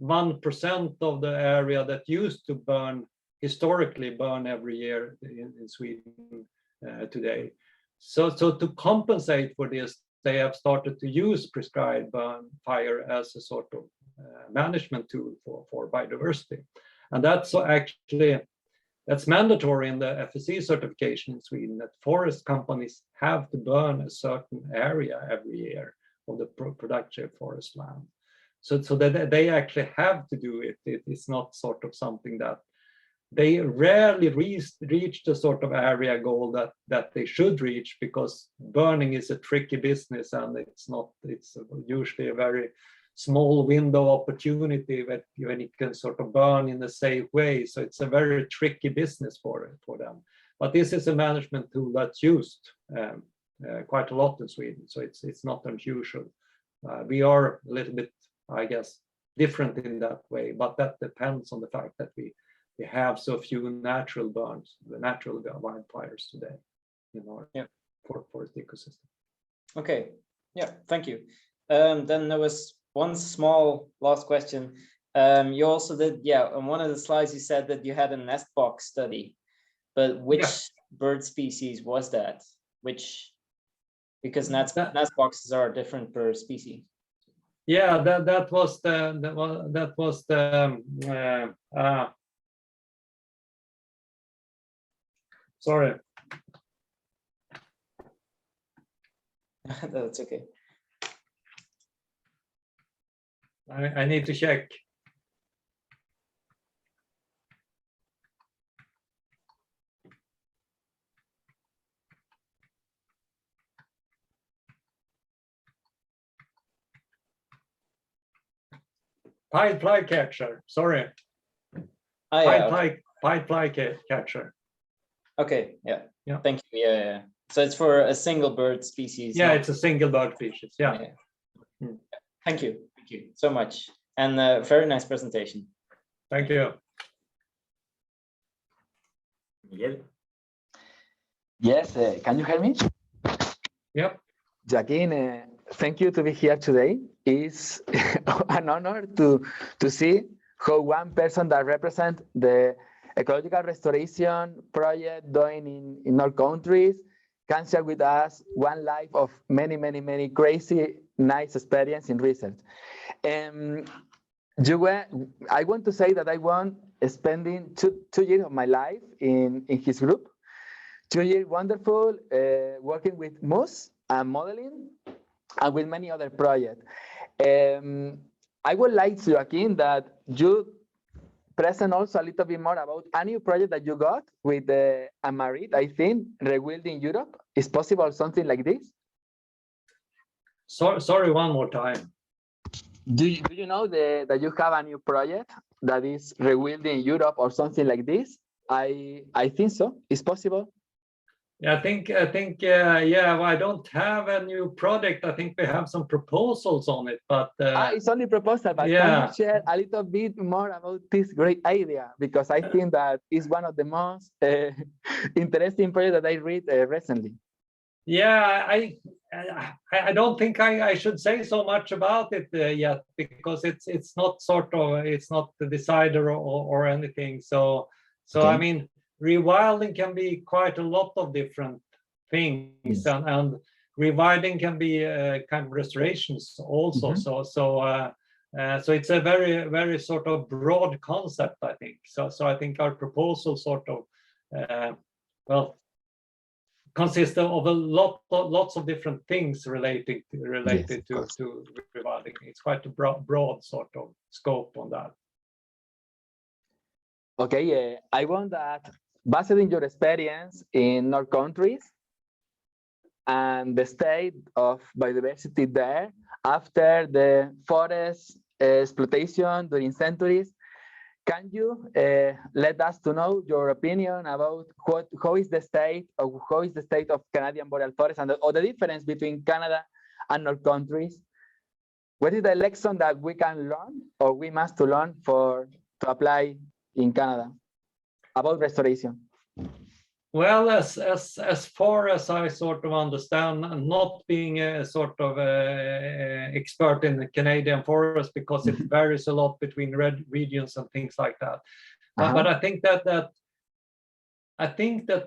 Speaker 2: 1% of the area that used to burn historically burn every year in Sweden today. So to compensate for this, they have started to use prescribed fire as a sort of management tool for biodiversity. And that's actually, that's mandatory in the FSC certification in Sweden, that forest companies have to burn a certain area every year of the productive forest land. So that they actually have to do it. It is not sort of something that they rarely reach the sort of area goal that they should reach, because burning is a tricky business, and it's usually a very small window opportunity that when it can sort of burn in a safe way. So it's a very tricky business for them. But this is a management tool that's used quite a lot in Sweden. So it's not unusual. We are a little bit, I guess, different in that way, but that depends on the fact that we have so few natural burns, the natural wildfires today in our forest ecosystem.
Speaker 5: Okay, yeah, thank you. Then there was one small last question. You also did, on one of the slides you said that you had a nest box study, but which bird species was that? Which because nest boxes are different per species.
Speaker 2: Yeah, that was the sorry.
Speaker 5: That's okay.
Speaker 2: I need to check. Pied flycatcher, sorry.
Speaker 5: Ah, yeah, okay.
Speaker 2: Pied flycatcher.
Speaker 5: Okay, yeah.
Speaker 2: Yeah.
Speaker 5: Thank you. Yeah. So it's for a single bird species.
Speaker 2: Yeah,
Speaker 5: not-
Speaker 2: it's a single bird species. Yeah.
Speaker 5: Yeah. Thank you so much, and very nice presentation.
Speaker 2: Thank you.
Speaker 1: Miguel.
Speaker 3: Yes, can you hear me?
Speaker 2: Yep.
Speaker 3: Joaquim, thank you to be here today. It's an honor to see how one person that represents the ecological restoration project doing in our countries can share with us one life of many crazy, nice experience in research. I want to say that I want spending two years of my life in his group. 2 years wonderful, working with moose and modeling, and with many other projects. I would like, Joaquim, that you present also a little bit more about a new project that you got with the Amarit, I think, rewilding Europe. Is possible something like this?
Speaker 2: Sorry, one more time.
Speaker 3: Do you know that you have a new project that is rewilding Europe or something like this? I think so. It's possible.
Speaker 2: Yeah, I think yeah, well, I don't have a new product. I think we have some proposals on it, but
Speaker 3: It's only proposal, but
Speaker 2: yeah.
Speaker 3: can you share a little bit more about this great idea? Because I think that is one of the most interesting projects that I read recently.
Speaker 2: Yeah, I don't think I should say so much about it yet, because it's not it's not the decider or anything. So
Speaker 3: Okay.
Speaker 2: I mean, rewilding can be quite a lot of different things,
Speaker 3: Yes.
Speaker 2: and rewilding can be kind of restorations also.
Speaker 3: Mm-hmm.
Speaker 2: So it's a very sort of broad concept, I think. So I think our proposal sort of well, consists of lots of different things related to rewilding. It's quite a broad sort of scope on that.
Speaker 3: Okay, I want that, based on your experience in our countries and the state of biodiversity there after the forest exploitation during centuries, can you let us to know your opinion about how is the state of Canadian boreal forest or the difference between Canada and our countries? What is the lesson that we can learn or we must to learn to apply in Canada about restoration?
Speaker 2: Well, as far as I sort of understand, not being a sort of expert in the Canadian forest, because it varies a lot between regions and things like that. But I think that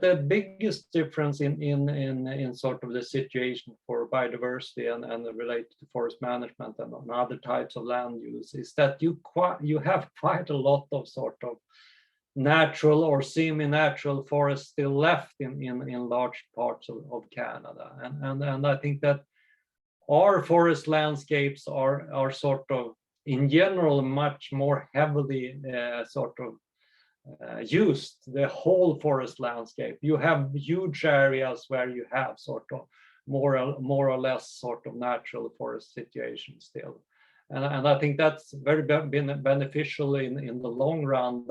Speaker 2: the biggest difference in sort of the situation for biodiversity and related to forest management and other types of land use is that you have quite a lot of sort of natural or semi-natural forests still left in large parts of Canada, and I think that our forest landscapes are sort of in general much more heavily used, the whole forest landscape. You have huge areas where you have sort of more or less sort of natural forest situation still, and I think that's very beneficial in the long run,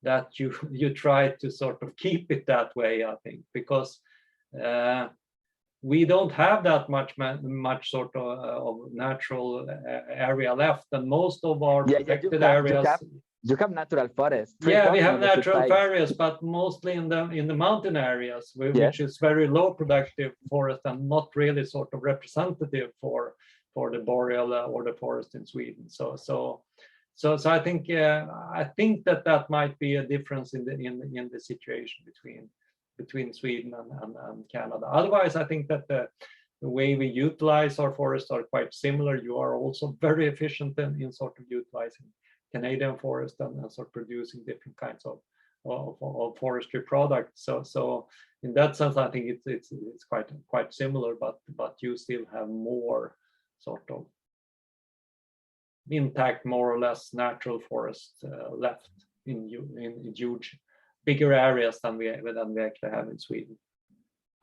Speaker 2: that you try to sort of keep it that way, I think, because we don't have that much sort of natural area left, and most of our protected areas.
Speaker 3: You have natural forests.
Speaker 2: Yeah, we have natural forests, but mostly in the mountain areas, which is very low productive forest and not really sort of representative for the boreal or the forest in Sweden. So I think that might be a difference in the situation between Sweden and Canada. Otherwise, I think that the the way we utilize our forests are quite similar. You are also very efficient in sort of utilizing Canadian forest and sort of producing different kinds of forestry products. So in that sense, I think it's quite similar, but you still have more sort of intact, more or less natural forest left in huge, bigger areas than we actually have in Sweden.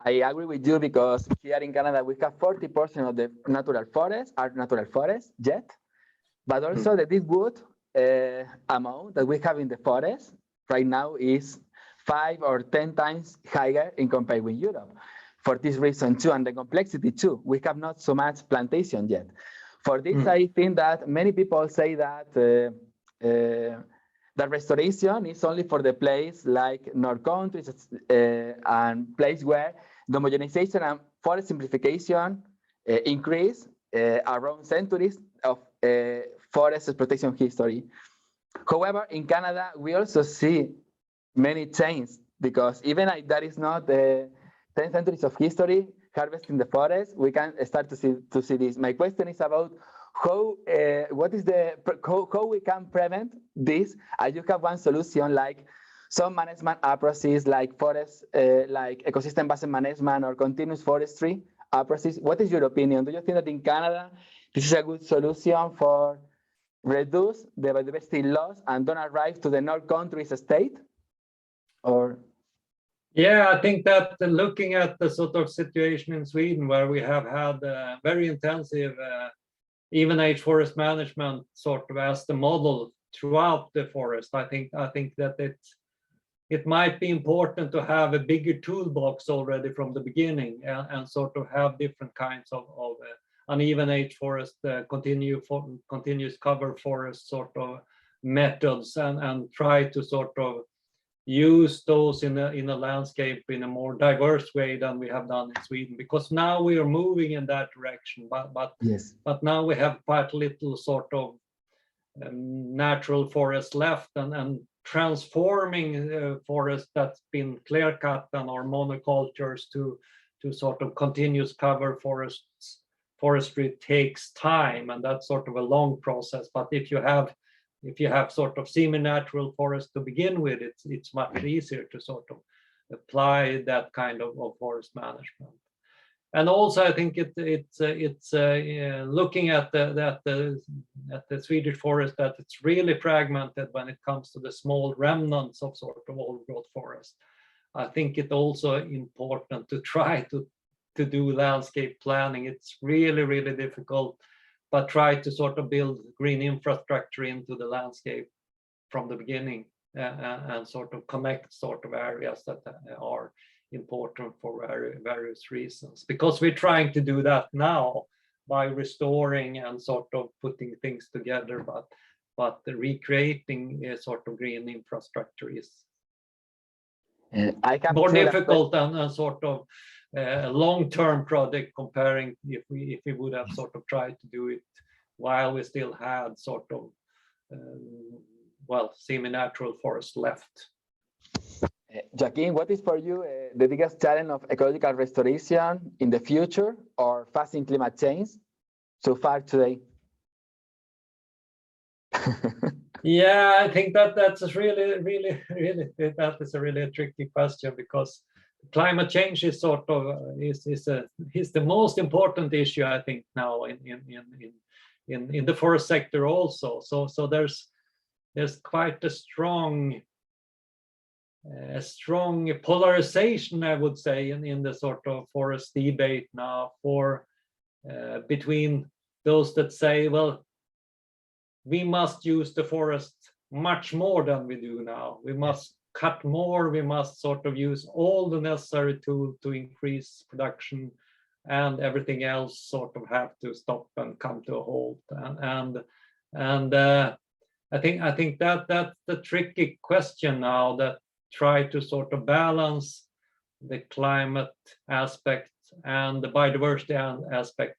Speaker 3: I agree with you, because here in Canada we have 40% of the natural forests are natural forests yet, but also the deep wood amount that we have in the forest right now is 5 or 10 times higher in compared with Europe. For this reason too, and the complexity too, we have not so much plantation yet. For this, I think that many people say that that restoration is only for the place like North countries and place where the homogenization and forest simplification increase around centuries of forest exploitation history. However, in Canada, we also see many changes, because even like that is not 10 centuries of history harvesting the forest, we can start to see this. My question is about how we can prevent this. And you have one solution, like some management approaches, like forest, like ecosystem-based management or continuous forestry approaches. What is your opinion? Do you think that in Canada this is a good solution for reduce the biodiversity loss and don't arrive to the North countries state? Or
Speaker 2: yeah, I think that looking at the sort of situation in Sweden, where we have had very intensive even-age forest management sort of as the model throughout the forest, I think that it might be important to have a bigger toolbox already from the beginning, and sort of have different kinds of uneven-age forest, continuous cover forest sort of methods, and try to sort of use those in a landscape in a more diverse way than we have done in Sweden, because now we are moving in that direction, but
Speaker 3: yes,
Speaker 2: but now we have quite little sort of natural forest left, and transforming forest that's been clear cut and or monocultures to sort of continuous cover forestry takes time, and that's sort of a long process. But if you have sort of semi-natural forest to begin with, it's much easier to sort of apply that kind of forest management. And also, I think it's looking at the Swedish forest, that it's really fragmented when it comes to the small remnants of sort of old growth forest. I think it's also important to try to do landscape planning. It's really difficult, but try to sort of build green infrastructure into the landscape from the beginning, and sort of connect sort of areas that are important for various reasons. Because we're trying to do that now by restoring and sort of putting things together, but recreating a sort of green infrastructure is more difficult than a sort of long-term project, comparing if we would have sort of tried to do it while we still had sort of semi-natural forest left.
Speaker 3: Joakim, what is for you the biggest challenge of ecological restoration in the future or facing climate change so far today?
Speaker 2: Yeah, I think that's really that is a really tricky question, because climate change is sort of is the most important issue, I think, now in the forest sector also. So there's quite a strong polarization, I would say, in the sort of forest debate now, between those that say, well, we must use the forest much more than we do now. We must cut more, we must sort of use all the necessary tools to increase production, and everything else sort of have to stop and come to a halt. And I think that's the tricky question now, that try to sort of balance the climate aspect and the biodiversity aspect.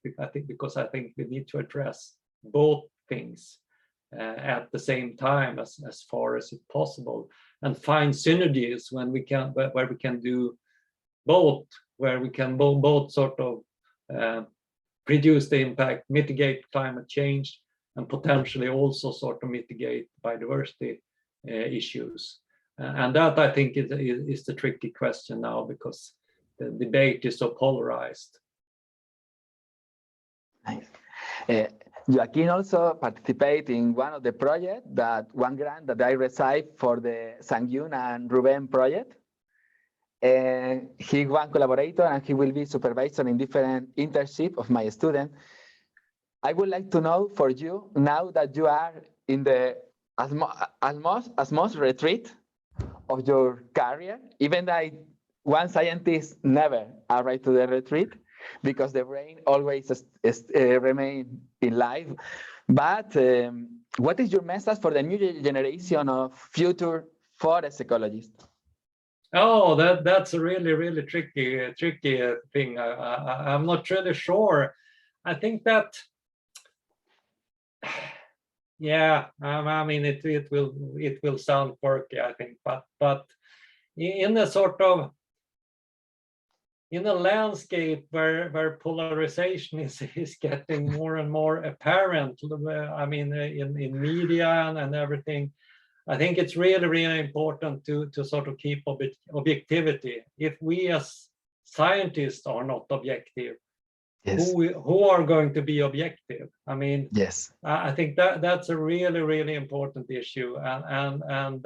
Speaker 2: Because I think we need to address both things at the same time as far as it's possible, and find synergies where we can do both, where we can both sort of reduce the impact, mitigate climate change, and potentially also sort of mitigate biodiversity issues. And that, I think, is the tricky question now, because the debate is so polarized.
Speaker 3: Nice. Joakim also participated in one of the projects, one grant that I received for the Sangyun and Ruben project. He's one collaborator, and he will be supervisor in different internship of my student. I would like to know for you, now that you are in the almost retreat of your career, even though one scientist never arrived to the retreat, because the brain always remain in life. But what is your message for the new generation of future forest ecologists?
Speaker 2: Oh, that's a really tricky thing. I'm not really sure. I think that, yeah, I mean, it will sound quirky, I think, but in a sort of, in a landscape where polarization is getting more and more apparent, I mean, in media and everything, I think it's really important to sort of keep objectivity. If we as scientists are not objective,
Speaker 3: yes,
Speaker 2: who are going to be objective? I mean,
Speaker 3: yes,
Speaker 2: I think that's a really important issue, and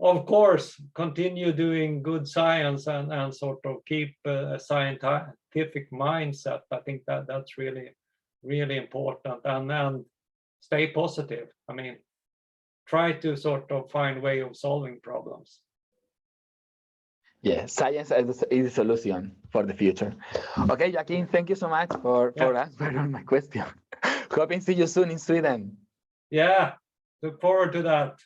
Speaker 2: of course, continue doing good science and sort of keep a scientific mindset. I think that's really important, and stay positive. I mean, try to sort of find a way of solving problems.
Speaker 3: yeah, science is the solution for the future. Okay, Joakim, thank you so much for answering my question. Hoping to see you soon in Sweden.
Speaker 2: Yeah, look forward to that.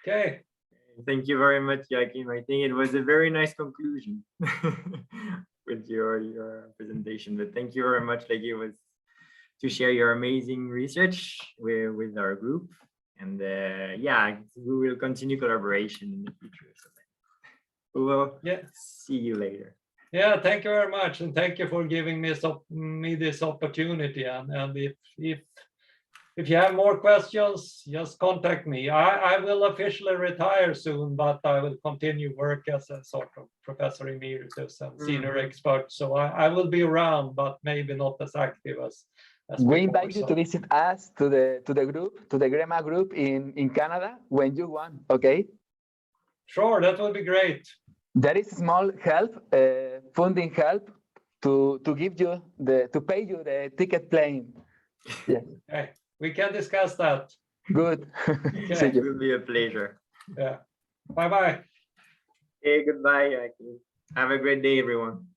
Speaker 2: Okay.
Speaker 1: Thank you very much, Joakim. I think it was a very nice conclusion with your presentation. But thank you very much. Like, it was to share your amazing research with our group, and yeah, we will continue collaboration in the future. So we will see you later.
Speaker 2: Yeah, thank you very much, and thank you for giving me this opportunity. And if you have more questions, just contact me. I will officially retire soon, but I will continue work as a sort of professor emeritus and senior expert. So I will be around, but maybe not as active as
Speaker 3: we invite you to visit us to the group, to the GREMA group in Canada when you want. Okay.
Speaker 2: Sure, that would be great.
Speaker 3: There is small help, funding help to give you to pay you the ticket plane. Yeah.
Speaker 2: Okay. We can discuss that.
Speaker 3: Good.
Speaker 2: Okay.
Speaker 1: It will be a pleasure.
Speaker 2: Yeah. Bye-bye.
Speaker 1: Okay, goodbye. Have a great day, everyone.